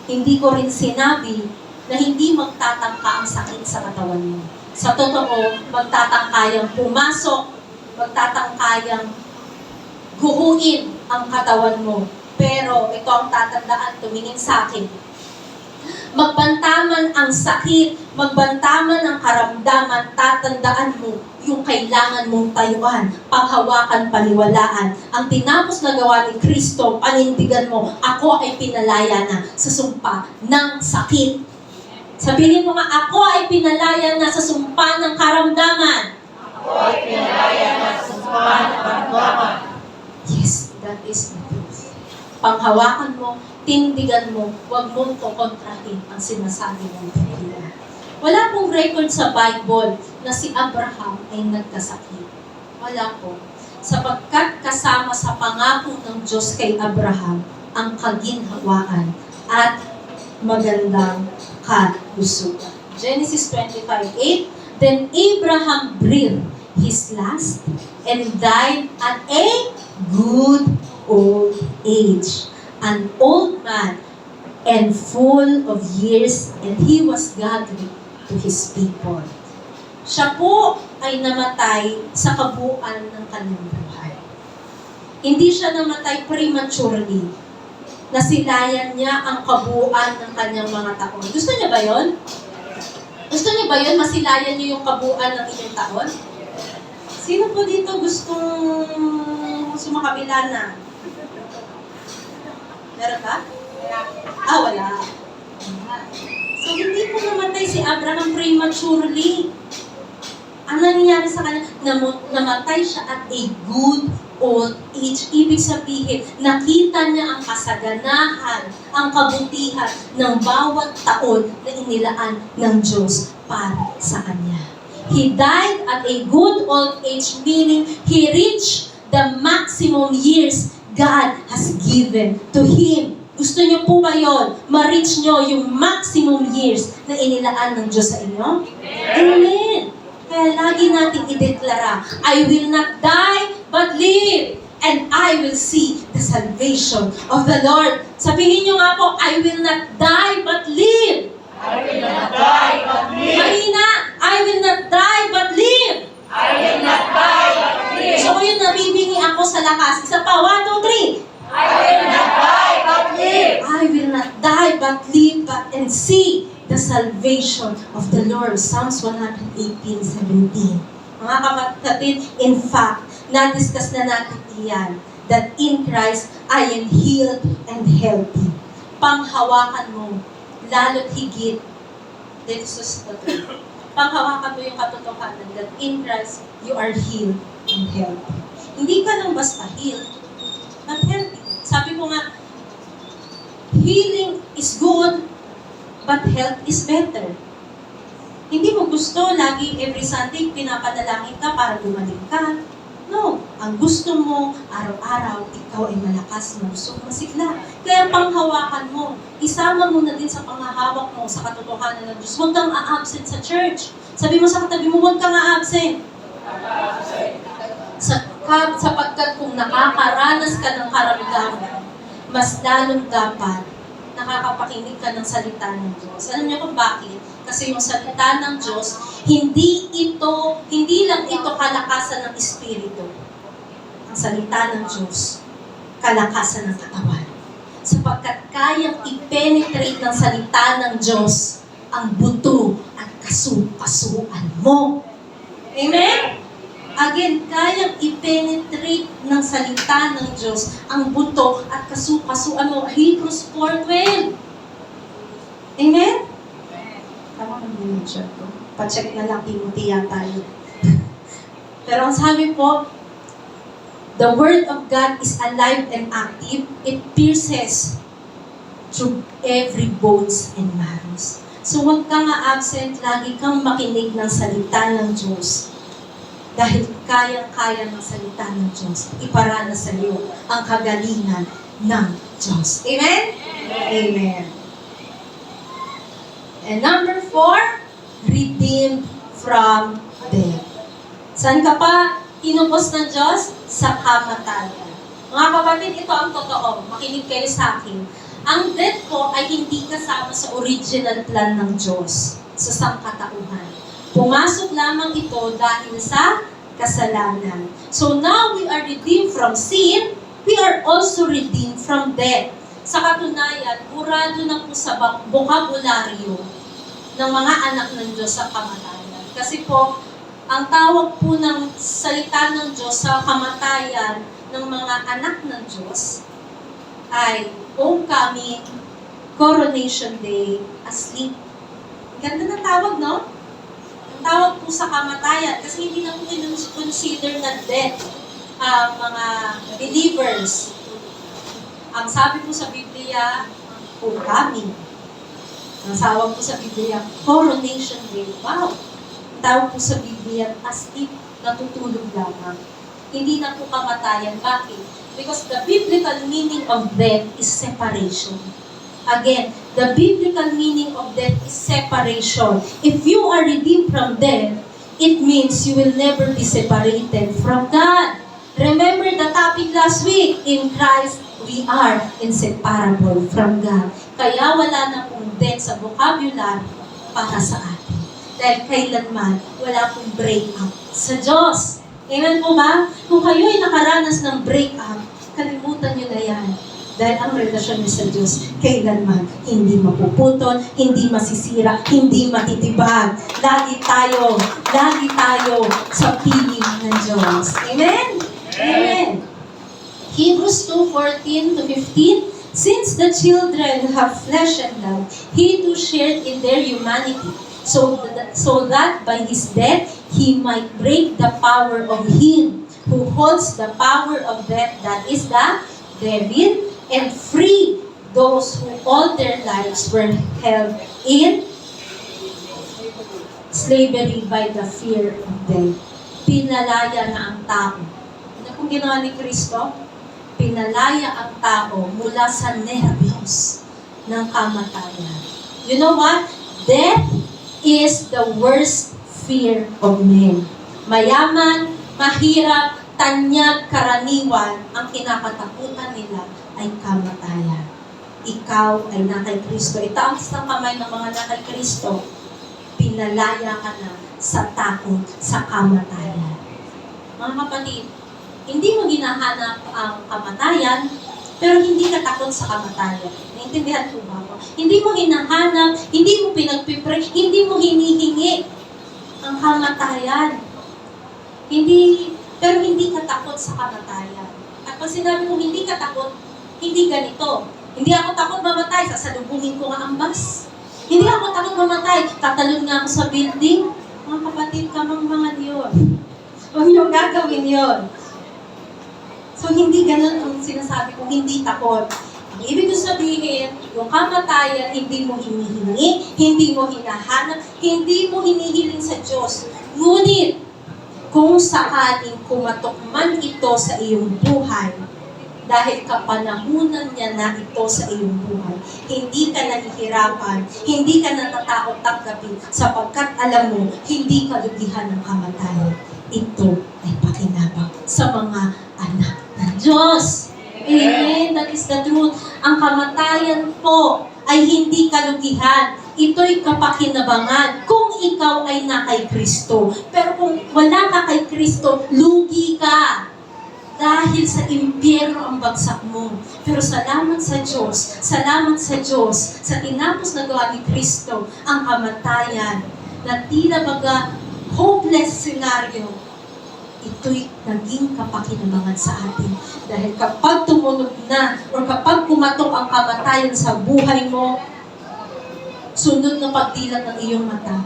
B: Hindi ko rin sinabi na hindi magtatangka ang sakit sa katawan mo. Sa totoo, magtatangkayang pumasok, magtatangkayang guhuin ang katawan mo. Pero ito ang tatandaan, tumingin sa akin. Magbantaman ang sakit, magbantaman ang karamdaman, tatandaan mo yung kailangan mong tayuan, panghawakan, paniwalaan. Ang tinapos na gawa ni Kristo, panindigan mo, ako ay pinalaya na sa sumpa ng sakit. Sabihin mo nga, ako ay pinalaya na sa sumpa ng karamdaman.
C: Ako ay pinalaya na sa sumpa ng karamdaman.
B: Yes, that is the truth. Panghawakan mo, tindigan mo, huwag mong kukontrahin ang sinasabi ng Biblia. Wala pong record sa Bible na si Abraham ay nagkasakit. Wala po. Sapagkat kasama sa pangako ng Diyos kay Abraham ang kaginhawaan at magandang kalusugan. Genesis 25:8, Then Abraham breathed his last and died at a good old age, an old man and full of years, and he was godly to his people. Siya po ay namatay sa kabuuan ng kanyang buhay. Hindi siya namatay prematurely. Nasilayan niya ang kabuuan ng kanyang mga taon. Gusto niya ba yon? Gusto niya ba yon? Masilayan niyo yung kabuuan ng inyong taon? Sino po dito gustong sumakabila na? Meron ba? Wala. So, hindi po namatay si Abraham prematurely. Ang nangyayari sa kanya, namatay siya at a good old age. Ibig sabihin, nakita niya ang kasaganahan, ang kabutihan ng bawat taon na inilaan ng Diyos para sa kanya. He died at a good old age, meaning he reached the maximum years God has given to him. Gusto niyo po ba yun? Ma-reach niyo yung maximum years na inilaan ng Diyos sa inyo? Amen! Kaya lagi nating ideklara, I will not die, but live, and I will see the salvation of the Lord. Sabihin niyo nga po, I will not die, but live.
C: I will not die, but live.
B: Mahina, I will not die, but live.
C: I will not die, but live.
B: So yun, nabibingi ako sa lakas. Isa pa, 1, 2, 3.
C: I will not die, but live.
B: I will not die, but live, but and see the salvation of the Lord. Psalms 118:17. Mga kapatid, in fact, na-discuss na natin iyan, that in Christ, I am healed and healthy. panghawakan mo, lalo't higit, this is the truth. Panghawakan mo yung katotohanan that in Christ, you are healed and healthy. Hindi ka lang basta healed, but healthy. Sabi ko nga, healing is good, but health is better. Hindi mo gusto lagi every Sunday pinapadalangin ka para gumaling ka. No. Ang gusto mo, araw-araw, ikaw ay malakas, malusog, masigla. Kaya panghawakan mo. Isama mo na din sa panghahawak mo sa katotohanan ng Diyos. Huwag kang a-absent sa church. Sabi mo sa katabi mo, huwag kang a-absent. Sapagkat kung nakakaranas ka ng karamdaman, mas lalong dapat nakakapakinig ka ng salita ng Diyos. Alam niyo kung bakit? Kasi yung salita ng Diyos, hindi lang ito kalakasan ng Espiritu. Ang salita ng Diyos, kalakasan ng katawan. Sapagkat kayang i-penetrate ng salita ng Diyos ang buto at kasu-kasuan mo. Amen? Again, kayang i-penetrate ng salita ng Diyos ang buto at kasu-kasuan mo. Hebrews 4:12. Amen? Tama ka din yung check ko. Pa-check na lang, Timothy yata yun. Pero ang sabi po, the Word of God is alive and active. It pierces through every bones and marrows. So huwag kang absent, lagi kang makinig ng salita ng Diyos. Dahil kayang-kaya ng salita ng Diyos, iparana sa iyo ang kagalingan ng Diyos. Amen? Amen. And number 4, redeemed from death. Saan ka pa inubos ng Diyos? Sa kamatayan. Mga kapatid, ito ang totoo. Makinig kayo sa akin. Ang death po ay hindi kasama sa original plan ng Diyos sa sangkatauhan. Pumasok lamang ito dahil sa kasalanan. So now we are redeemed from sin, we are also redeemed from death. Sa katunayan, burado na po sa bokabularyo ng mga anak ng Diyos sa kamatayan. Kasi po, ang tawag po ng salita ng Diyos sa kamatayan ng mga anak ng Diyos ay homecoming, coronation day, asleep. Ganda na tawag, no? Ang tawag po sa kamatayan kasi hindi na po consider na death ang mga believers. Ang sabi po sa Biblia, homecoming. Ang tawag po sa Biblia, coronation day. Wow! Ang tawag po sa Biblia, as if natutulog lamang. Hindi na po kamatayan. Bakit? Because the biblical meaning of death is separation. Again, the biblical meaning of death is separation. If you are redeemed from death, it means you will never be separated from God. Remember the topic last week, in Christ, we are inseparable from God. Kaya wala na pong death sa vocabulary para sa atin. Dahil kailanman wala pong break-up sa Diyos. Amen po ba? Kung kayo ay nakaranas ng break-up, kalimutan nyo na yan. Dahil ang relasyon niyo sa Diyos, kailanman hindi mapuputol, hindi masisira, hindi matitibag. Lagi tayo sa piling ng Diyos. Amen? Amen. Hebrews 2:14-15, since the children have flesh and blood, he too shared in their humanity, so that by his death he might break the power of him who holds the power of death, that is the devil, and free those who all their lives were held in slavery by the fear of death. Pinalaya na ang tao. Ano kung ginawa ni Kristo? Pinalaya ang tao mula sa nervyos ng kamatayan. You know what? Death is the worst fear of men. Mayaman, mahirap, tanyag, karaniwan, ang kinakatakutan nila ay kamatayan. Ikaw ay na kay Kristo. Itaas ng kamay ng mga na kay Kristo. Pinalaya ka na sa takot sa kamatayan. Mga kapatid, hindi mo hinahanap ang kamatayan, pero hindi ka takot sa kamatayan. Naintindihan po ba ako? Hindi mo hinahanap, hindi mo pinagpipray, hindi mo hinihingi ang kamatayan. Pero hindi ka takot sa kamatayan. At pag sinabi mo hindi ka takot, hindi ganito. Hindi ako takot mamatay, sasalubungin ko nga ang bus. Hindi ako takot mamatay, tatalon nga ako sa building. Mga kapatid, kamang-mangan yun. Huwag niyo gagawin yun. So, hindi ganun ang sinasabi kong hindi takot. Ang ibig ko sabihin, yung kamatayan, hindi mo hinihingi, hindi mo hinahanap, hindi mo hinihiling sa Diyos. Ngunit, kung sakaling kumatok man ito sa iyong buhay, dahil kapanahunan niya na ito sa iyong buhay, hindi ka nahihirapan, hindi ka natatakot tanggapin, sapagkat alam mo, hindi kalugihan ng kamatayan. Ito ay pakinabang sa mga anak ng Diyos. Amen. That is the truth. Ang kamatayan po ay hindi kalugihan. Ito'y kapakinabangan kung ikaw ay na kay Kristo. Pero kung wala ka kay Kristo, lugi ka. Dahil sa impyerno ang bagsak mo. Pero salamat sa Diyos, sa tinapos na gawa ni Kristo, ang kamatayan, na tila baga hopeless scenario, ito'y naging kapakinabangan sa atin. Dahil kapag tumunog na, o kapag kumatok ang kamatayan sa buhay mo, sunod na pagdilat ng iyong mata,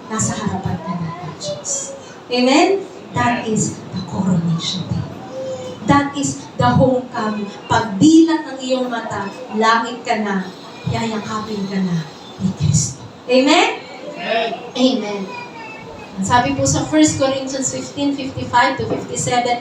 B: nasa harapan ka na ng Diyos. Amen? That is the coronation day. That is the homecoming. Pagdilat ng iyong mata, langit ka na, yayakapin ka na ni Kristo. Amen? Amen. Sabi po sa 1 Corinthians 15:55-57,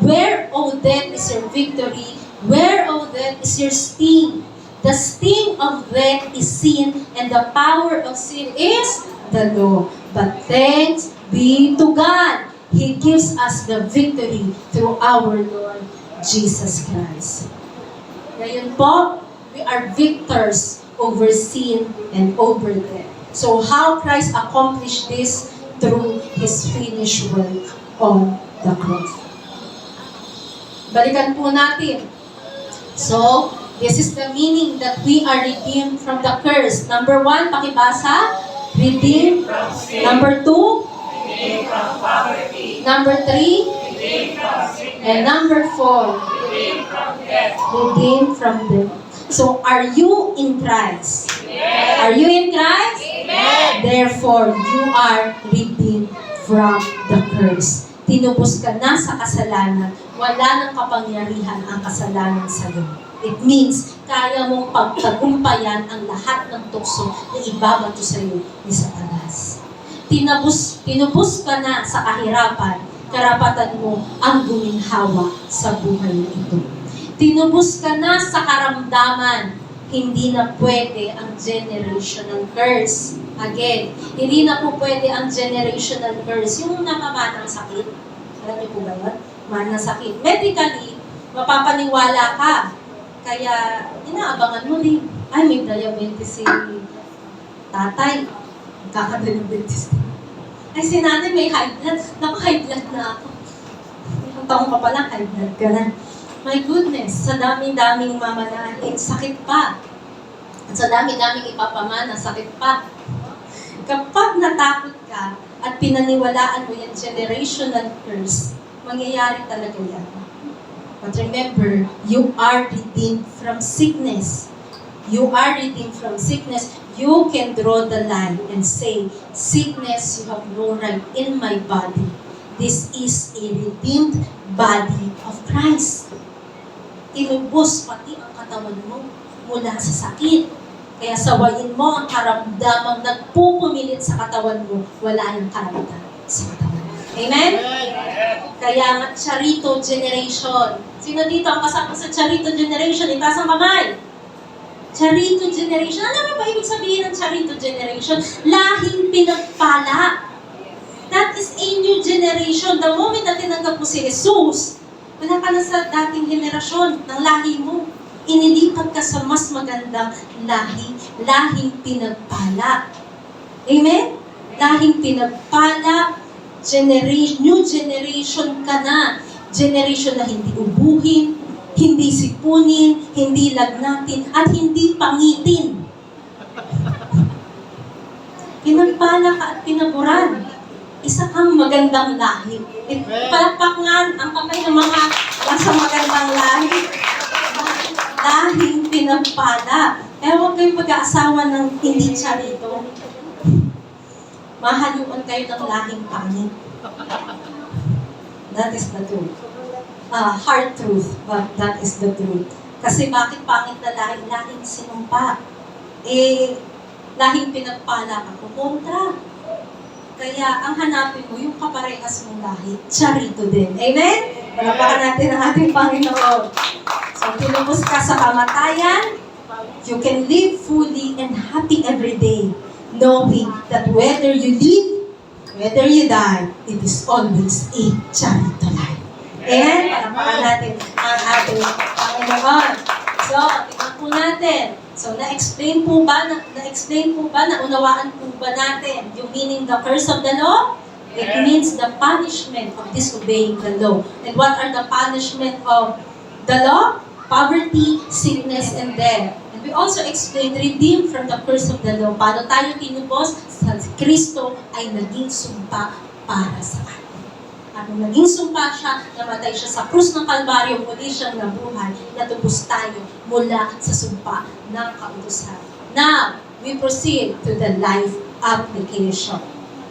B: where, O death, is your victory? Where, O death, is your sting? The sting of death is sin, and the power of sin is the law. But thanks be to God. He gives us the victory through our Lord Jesus Christ. Ngayon po, we are victors over sin and over death. So how Christ accomplished this? Through His finished work on the cross. Balikan po natin. So, this is the meaning that we are redeemed from the curse. Number 1, pakibasa. Redeemed. Number 2,
C: Redeemed from poverty.
B: number 3,
C: Redeemed from sickness.
B: and number 4,
C: Redeemed from death.
B: redeemed from death. So, are you in Christ?
C: Yes.
B: Are you in Christ?
C: Amen.
B: Therefore, you are redeemed from the curse. Tinubos ka na sa kasalanan. Wala nang kapangyarihan ang kasalanan sa iyo. It means, kaya mong pagtagumpayan ang lahat ng tukso na ibabato sa iyo ni Satanas. Tinubos ka na sa kahirapan. Karapatan mo ang guminhawa sa buhay na ito. Tinubos ka na sa karamdaman. Hindi na pwede ang generational curse. Again, hindi na po pwede ang generational curse. Yung nakamanang sakit. Alam niyo po ba yun? Manang sakit. Medically, mapapaniwala ka. Kaya, inaabangan mo din. Ay, may diabetes si tatay. Kaka-diabetes. Ay, si nanay may high blood. Naku, high blood na ako. Ang taong ka pala, high blood ka na. My goodness, sa daming-daming mamanahin, sakit pa. At sa dami-daming ipapamana, sakit pa. Kapag natakot ka at pinaniwalaan mo yung generational curse, mangyayari talaga yan. But remember, you are redeemed from sickness. You are redeemed from sickness. You can draw the line and say, sickness, you have no right in my body. This is a redeemed body of Christ. Tinubos pati ang katawan mo mula sa sakit. Kaya sawayin mo ang karamdamang nagpupumilit sa katawan mo, wala nang karamdam sa katawan mo. Amen? Kaya nga, Charito Generation. Sino dito ang kasama sa Charito Generation? Itaas ang kamay. Charito Generation. Alam mo ba ibig sabihin ng Charito Generation? Lahing pinagpala. That is a new generation. The moment na tinanggap mo si Jesus, wala ka na sa dating henerasyon ng lahi mo. Inilipat ka sa mas magandang lahi, lahing pinagpala. Amen? Lahing pinagpala, new generation ka na. Generation na hindi ubuhin, hindi sipunin, hindi lagnatin, at hindi pangitin. Pinagpala ka at pinaburan. Isa kang magandang lahi. Palakpak nga ang kamay ng mga nasa magandang lahi. lahing pinagpala. Kaya huwag kayong pag-aasawa ng hindi charito. Mahaluan kayo ng lahing pangit. That is the truth. Hard truth, but that is the truth. Kasi bakit pangit na lahi? Lahing sinumpa. Lahing pinagpala ka, kontra. Kaya ang hanapin mo, yung kaparehas mong lahi, charito din. Amen? Palapakan natin ang ating Panginoon. So, tinubos ka sa kamatayan, you can live fully and happy every day, knowing that whether you live, whether you die, it is always a charito life. Amen? Palapakan natin ang ating Panginoon. So, tingnan po natin. So, na-explain po ba, naunawaan po ba natin yung meaning the curse of the law? It means the punishment of disobeying the law. And what are the punishment of the law? Poverty, sickness, and death. And we also explained, redeemed from the curse of the law. Paano tayo tinubos? Sa Kristo ay naging sumpa para sa atin. At nung naging sumpa siya, namatay siya sa krus ng Kalbaryo, muli siyang nabuhay, natubos tayo mula sa sumpa ng kautusan. Now, we proceed to the life application.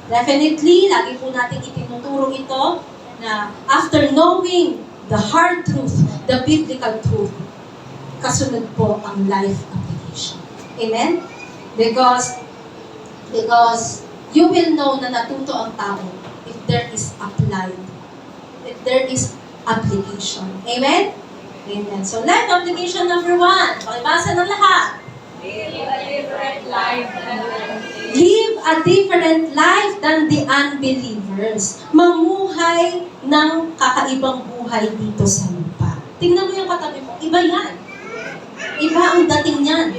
B: Definitely, lagi po natin itinuturo ito na after knowing the hard truth, the biblical truth, kasunod po ang life application. Amen? Because you will know na natuto ang tao if there is applied, if there is application. Amen? Amen. So, life application number 1. Pakibasa ng lahat.
C: Live a different life than
B: Live a different life than the unbelievers. Mamuhay ng kakaibang buhay dito sa lupa. Tingnan mo yung katabi mo. Iba yan. Iba ang dating yan.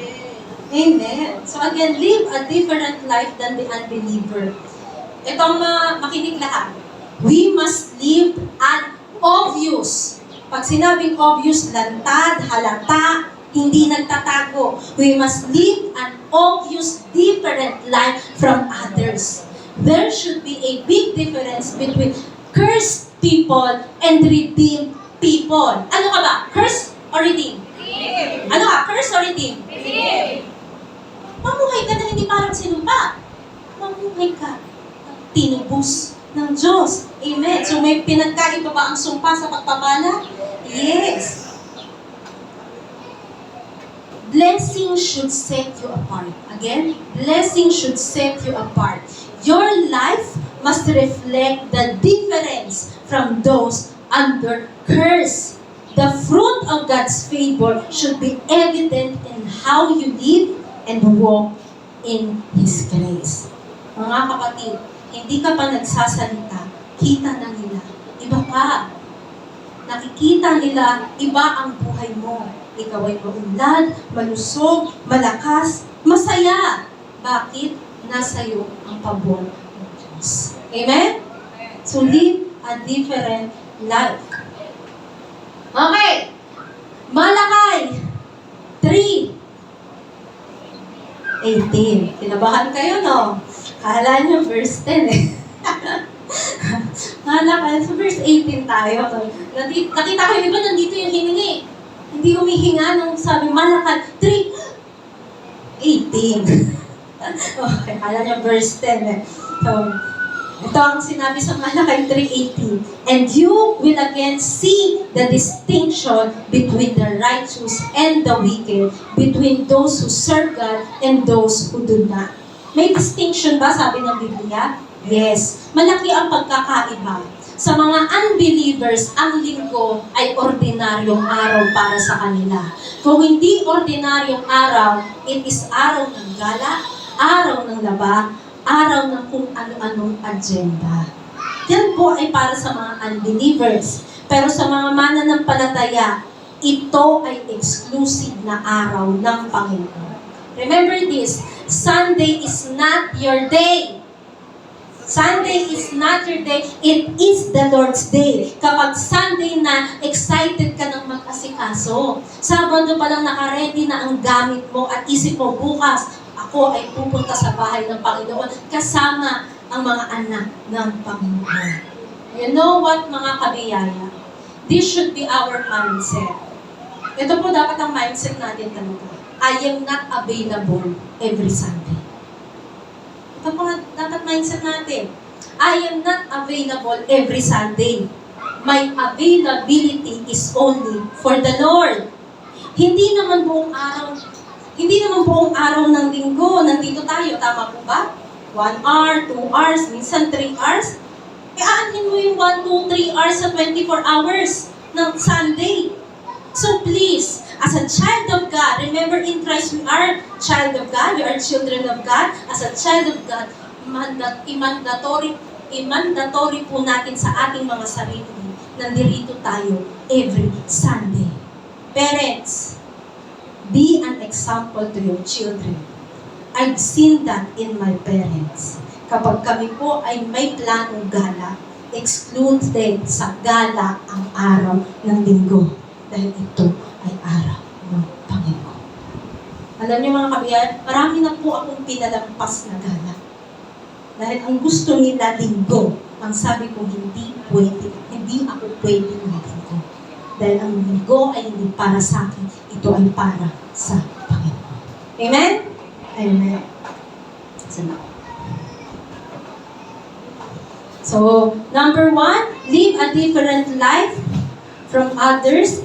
B: Amen. So again, live a different life than the unbeliever. Ito ang makinig lahat. We must live an obvious. Pag sinabing obvious, lantad, halata, hindi nagtatago. We must live an obvious, different life from others. There should be a big difference between cursed people and redeemed people. Ano ka ba? Cursed or redeemed? Ano ka? Cursed or redeemed? Mamuhay ka na hindi parang sinumpa. Mamuhay ka ng tinubos ng Diyos. Amen. So may pinagkaiba ba ang sumpa sa pagpapala? Yes. Blessing should set you apart. Again, blessing should set you apart. Your life must reflect the difference from those under curse. The fruit of God's favor should be evident in how you live and walk in His grace. Mga kapatid, hindi ka pa nagsasalita, kita na nila. Iba ka. Nakikita nila, iba ang buhay mo. Ikaw ay maunlad, malusog, malakas, masaya. Bakit? Nasa iyo ang pabor ng Diyos. Amen? So live a different life. Okay. Malakay 3:18. Kinabahan kayo, no? Kala nyo verse 10 eh. Malakay, sa verse 18 tayo. Nakita ko, di ba nandito yung hiningi? Hindi humihinga nung sabi, Malakay 3:18. Okay, kala niya verse 10 eh. So, ito ang sinabi sa Malakay 3:18. And you will again see the distinction between the righteous and the wicked, between those who serve God and those who do not. May distinction ba, sabi ng Biblia? Yes. Malaki ang pagkakaiba. Sa mga unbelievers, ang linggo ay ordinaryong araw para sa kanila. Kung hindi ordinaryong araw, it is araw ng gala, araw ng laba, araw ng kung ano-anong agenda. Yan po ay para sa mga unbelievers. Pero sa mga mananampalataya, ito ay exclusive na araw ng Panginoon. Remember this, Sunday is not your day. Sunday is not your day, it is the Lord's day. Kapag Sunday na, excited ka ng mag-asikaso. Sabado pa lang nakaredy na ang gamit mo at isip mo bukas, ako ay pupunta sa bahay ng Panginoon kasama ang mga anak ng Panginoon. You know what, mga kabiyaya? This should be our mindset. Ito po dapat ang mindset natin talaga. I am not available every Sunday. Ito po nga dapat mindset natin. I am not available every Sunday. My availability is only for the Lord. Hindi naman buong araw ng linggo, nandito tayo, tama po ba? 1 hour, 2 hours, minsan 3 hours. Aanin mo yung 1, 2, 3 hours sa 24 hours ng Sunday. So please, as a child of God, remember in Christ we are child of God, we are children of God. As a child of God, i-mandatory po natin sa ating mga sarili, nandito tayo every Sunday. Parents, be an example to your children. I've seen that in my parents. Kapag kami po ay may planong gala, excluded sa gala ang araw ng linggo. Dahil ito ay araw ng Panginoon. Alam niyo mga kabiyan, marami na po akong pinalampas na gala. Dahil ang gusto nila linggo, ang sabi ko hindi ako pwede ng linggo. Dahil ang linggo ay hindi para sa akin, ito ay para sa Panginoon. Amen? Amen. So, number 1, live a different life from others.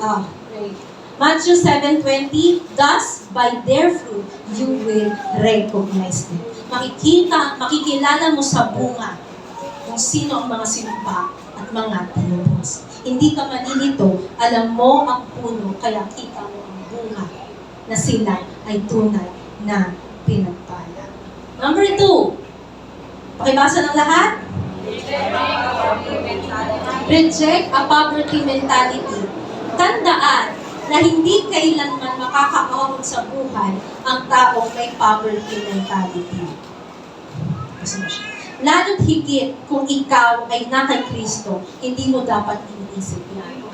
B: Matthew 7:20, thus by their fruit you will recognize them. Makikilala mo sa bunga kung sino ang mga sinumpa at mga tinubos. Hindi ka malilito, alam mo ang puno, kaya kita mo ang bunga na sila ay tunay na pinagpala. Number 2, pakibasa ng lahat. Reject a poverty mentality. Tandaan na hindi kailanman makakaahon sa buhay ang taong may poverty mentality. Lalo't higit kung ikaw ay naka Kristo, hindi mo dapat iniisip yan.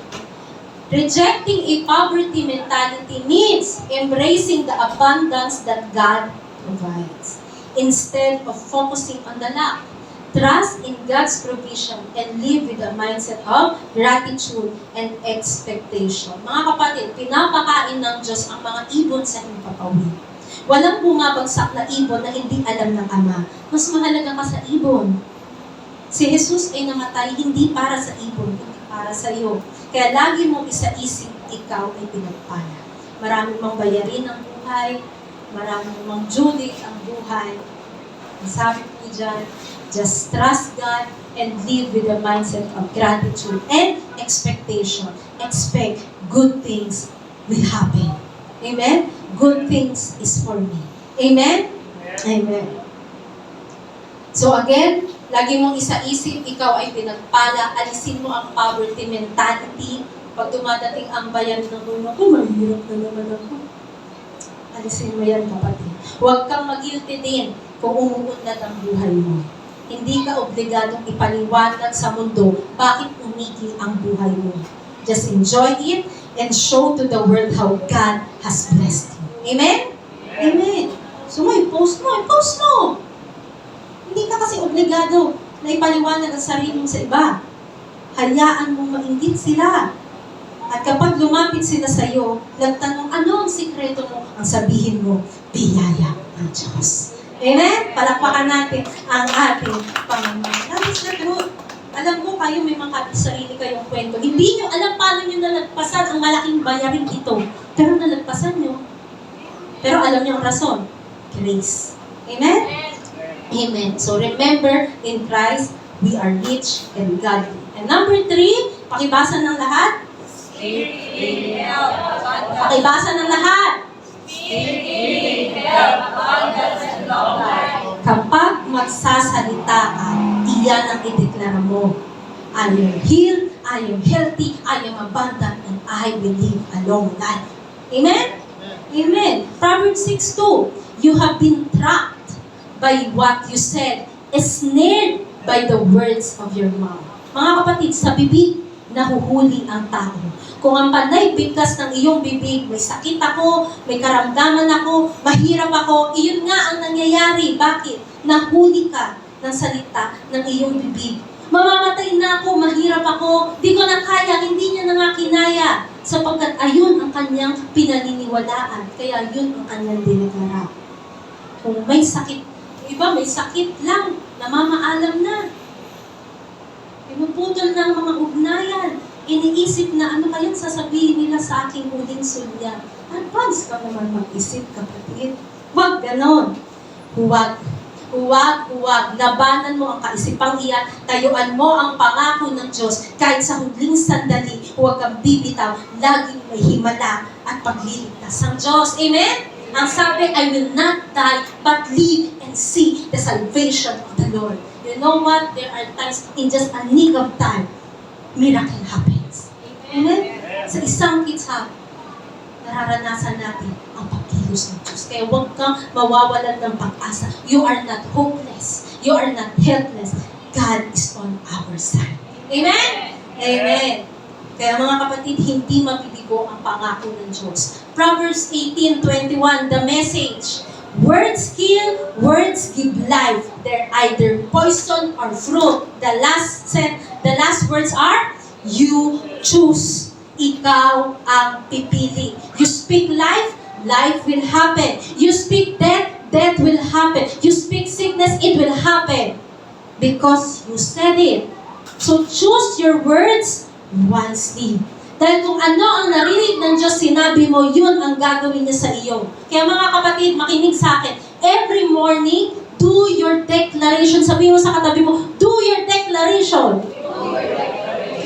B: Rejecting a poverty mentality means embracing the abundance that God provides, instead of focusing on the lack. Trust in God's provision and live with a mindset of gratitude and expectation. Mga kapatid, pinapakain ng Diyos ang mga ibon sa himpapawid. Walang bumabagsak na ibon na hindi alam ng Ama. Mas mahalaga ka sa ibon. Si Jesus ay namatay hindi para sa ibon, hindi para sa iyo. Kaya lagi mong isaisip, ikaw ay pinagpala. Maraming mang bayarin ang buhay, maraming mang judik ang buhay. Sabi ko dyan, just trust God and live with a mindset of gratitude and expectation. Expect good things will happen. Amen? Good things is for me. Amen? Amen. So again, lagi mong isaisip, ikaw ay pinagpala, alisin mo ang poverty mentality. Pag dumadating ang bayan ng mundo, mahirap na naman ako. Alisin mo yan, kapatid. Huwag kang mag-guilty din kung umuunlad ang buhay mo. Hindi ka obligadong ipaliwanag sa mundo bakit umigi ang buhay mo. Just enjoy it and show to the world how God has blessed you. Amen? Amen. So i-post mo. Hindi ka kasi obligado na ipaliwanag ang sarili mo sa iba. Hayaan mong mainggit sila. At kapag lumapit sila sa iyo, nagtanong, ano ang sikreto mo? Ang sabihin mo, biyaya ng Diyos. Amen? Palakpakan natin ang ating Panginoon. That is the truth. Alam ko kayo may mga sarili kayong kwento. Hindi nyo alam paano nyo nalagpasan ang malaking bayaring ito. Pero nalagpasan nyo. Pero alam nyo ang rason. Grace. Amen? Amen. So remember, in Christ, we are rich and godly. And number 3, pakibasa ng lahat. Pakibasa ng lahat. Kapag magsasalita ka, iyan ang ideklara mo. I am healed, I am healthy, I am abundant, and I will live a long life. Amen? Amen. Proverbs 6:2, you have been trapped by what you said, snared by the words of your mouth. Mga kapatid, sa bibig, nahuhuli ang tao. Kung ang panay bigkas ng iyong bibig, may sakit ako, may karamdaman ako, mahirap ako, iyon nga ang nangyayari. Bakit? Nahuli ka ng salita ng iyong bibig. Mamamatay na ako, mahirap ako, di ko na kaya, hindi niya na nga kinaya. sapagkat ayun ang kanyang pinaniniwalaan, kaya yun ang kanyang dineklara. Kung may sakit, iba may sakit lang, namamaalam na. Pinuputol ng mga ugnayan, iniisip na ano kayang sasabihin nila sa aking huling sulyap. Advance ka naman mag-isip, kapatid. Huwag ganon. Huwag. Huwag, huwag. Labanan mo ang kaisipang iyan. Tayuan mo ang pangako ng Diyos. Kahit sa huling sandali, huwag kang bibitaw. Laging may himala at pagliligtas ang Diyos. Amen? Ang sabi, I will not die, but live and see the salvation of the Lord. You know what? There are times, in just a nick of time, miracle happens. Amen? Sa isang kitsa, nararanasan natin ang pagkilos ng Diyos. Kaya huwag kang mawawalan ng pag-asa. You are not hopeless. You are not helpless. God is on our side. Amen? Amen. Kaya mga kapatid, hindi mabibigo ang pangako ng Diyos. Proverbs 18:21, the message. Words kill, words give life. They're either poison or fruit. The last words are, you choose. Ikaw ang pipili. You speak life, life will happen. You speak death, death will happen. You speak sickness, it will happen. Because you said it. So choose your words wisely. Dahil kung ano ang narinig ng Diyos, sinabi mo, yun ang gagawin niya sa iyo. Kaya mga kapatid, makinig sa akin. Every morning, do your declaration. Sabihin mo sa katabi mo, do your declaration.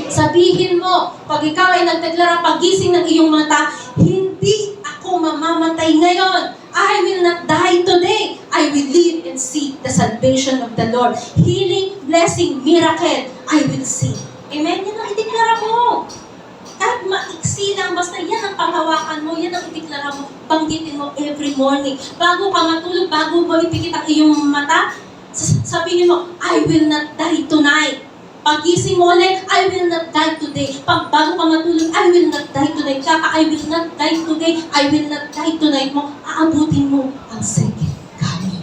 B: Sabihin mo, pag ikaw ay nagdeklara pagising ng iyong mata, hindi ako mamamatay ngayon. I will not die today. I will live and see the salvation of the Lord. Healing, blessing, miracle, I will see. Amen? Yan ang ideklara mo. Kahit maiksi lang, basta yan ang panghawakan mo, yan ang ideklara mo, banggitin mo every morning. Bago ka matulog, bago mo ipikit ang iyong mata, sabihin mo, I will not die tonight. Pagising mo ulit, I will not die today. Pag bago ka matulog, I will not die tonight. I will not die today. I will not die tonight mo. Aabutin mo ang second coming.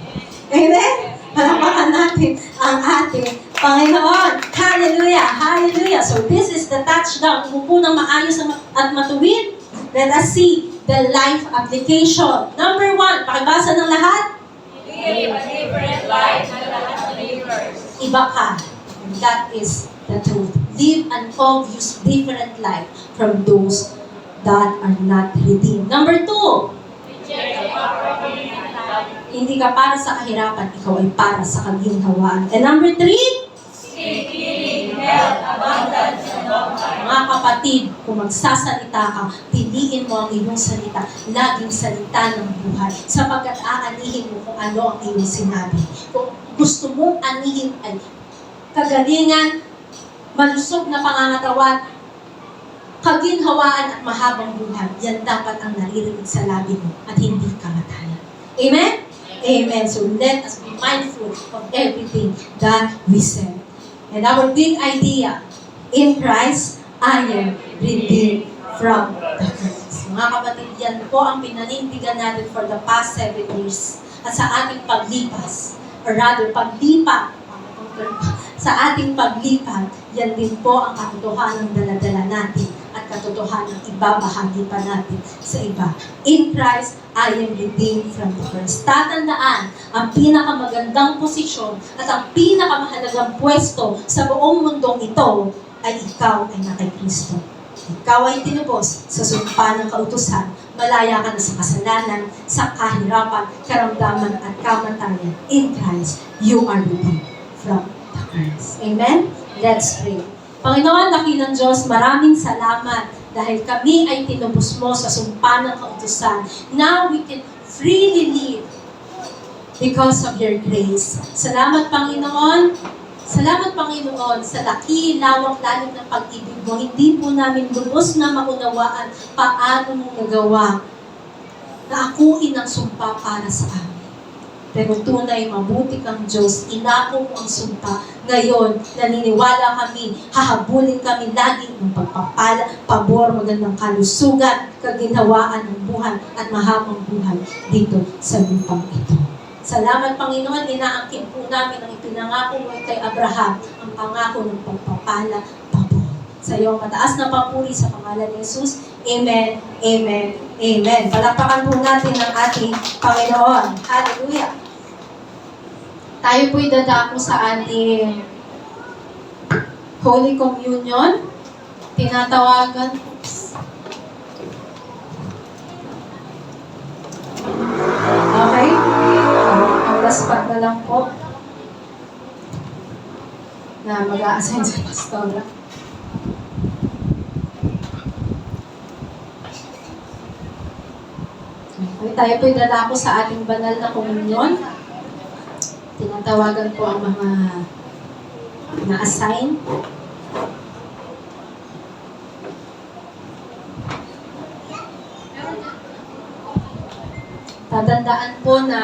B: Amen? Palakpakan natin ang ating Panginoon. Hallelujah! Hallelujah! So this is the touchdown. Umupo ng maayos at matuwid. Let us see the life application. Number 1, pakibasa ng lahat.
C: Live a different life than the unbelievers.
B: Iba ka. And that is the truth. Live an obvious different life from those that are not redeemed. Number 2, hindi ka para sa kahirapan, ikaw ay para sa kaginhawaan. And number 3,
C: seek healing, health, abundance, and long life.
B: mga kapatid, kung magsasalita ka, piliin mo ang iyong salita, laging salita ng buhay, sapagkat aanihin mo kung ano ang iyong sinabi. Kung gusto mong anihin ay kagalingan, malusog na pangangatawan, kaginhawaan at mahabang buhay, yan dapat ang naririnig sa labi mo at hindi kamatayan. Amen? Amen. So let us be mindful of everything that we say. And our big idea, in Christ, I am redeemed from the curse. Mga kapatid, yan po ang pinanindigan natin for the past 7 years. At sa ating paglipas, or rather, paglipat, sa ating paglipat, yan din po ang katotohanan ng daladala natin at katotohanan ng ibabahagi pa natin sa iba. In Christ, I am redeemed from the curse. Tatandaan, ang pinakamagandang posisyon at ang pinakamahalagang pwesto sa buong mundong ito ay ikaw ay na kay Kristo. Ikaw ay tinubos sa sumpa ng kautusan. Malaya ka na sa kasalanan, sa kahirapan, karamdaman at kamatayan. In Christ, you are redeemed from the curse. Amen? Let's pray. Panginoon, dakilang Diyos, maraming salamat dahil kami ay tinubos mo sa sumpa ng kautusan. Now we can freely live because of your grace. Salamat, Panginoon. Salamat, Panginoon, sa laki, lawak, lalim ng pag-ibig mo. Hindi po namin lubos na maunawaan paano mo nagawa na akuin ang sumpa para sa amin. Pero tunay, mabuti kang Diyos, inako mo ang sumpa. Ngayon, naniniwala kami, hahabulin kami lagi ng pagpapala, pabor, magandang kalusugan, kaginhawaan ng buhay at mahabang buhay dito sa lupang ito. Salamat, Panginoon, inaangkin po namin ang ipinangako mo kay Abraham, ang pangako ng pagpapala, pabor. sa iyo. Mataas na papuri sa pangalan ni Jesus. Amen, amen, amen. Palakpakan po natin ang ating Panginoon. Hallelujah. Tayo po'y dadako sa ating Holy Communion. Tinatawagan. Okay? Ang last part na lang po na mag-a-assign sa pastora. Okay, tayo po'y dadako sa ating banal na komunyon. Tinatawagan po ang mga na-assign. Tatandaan po na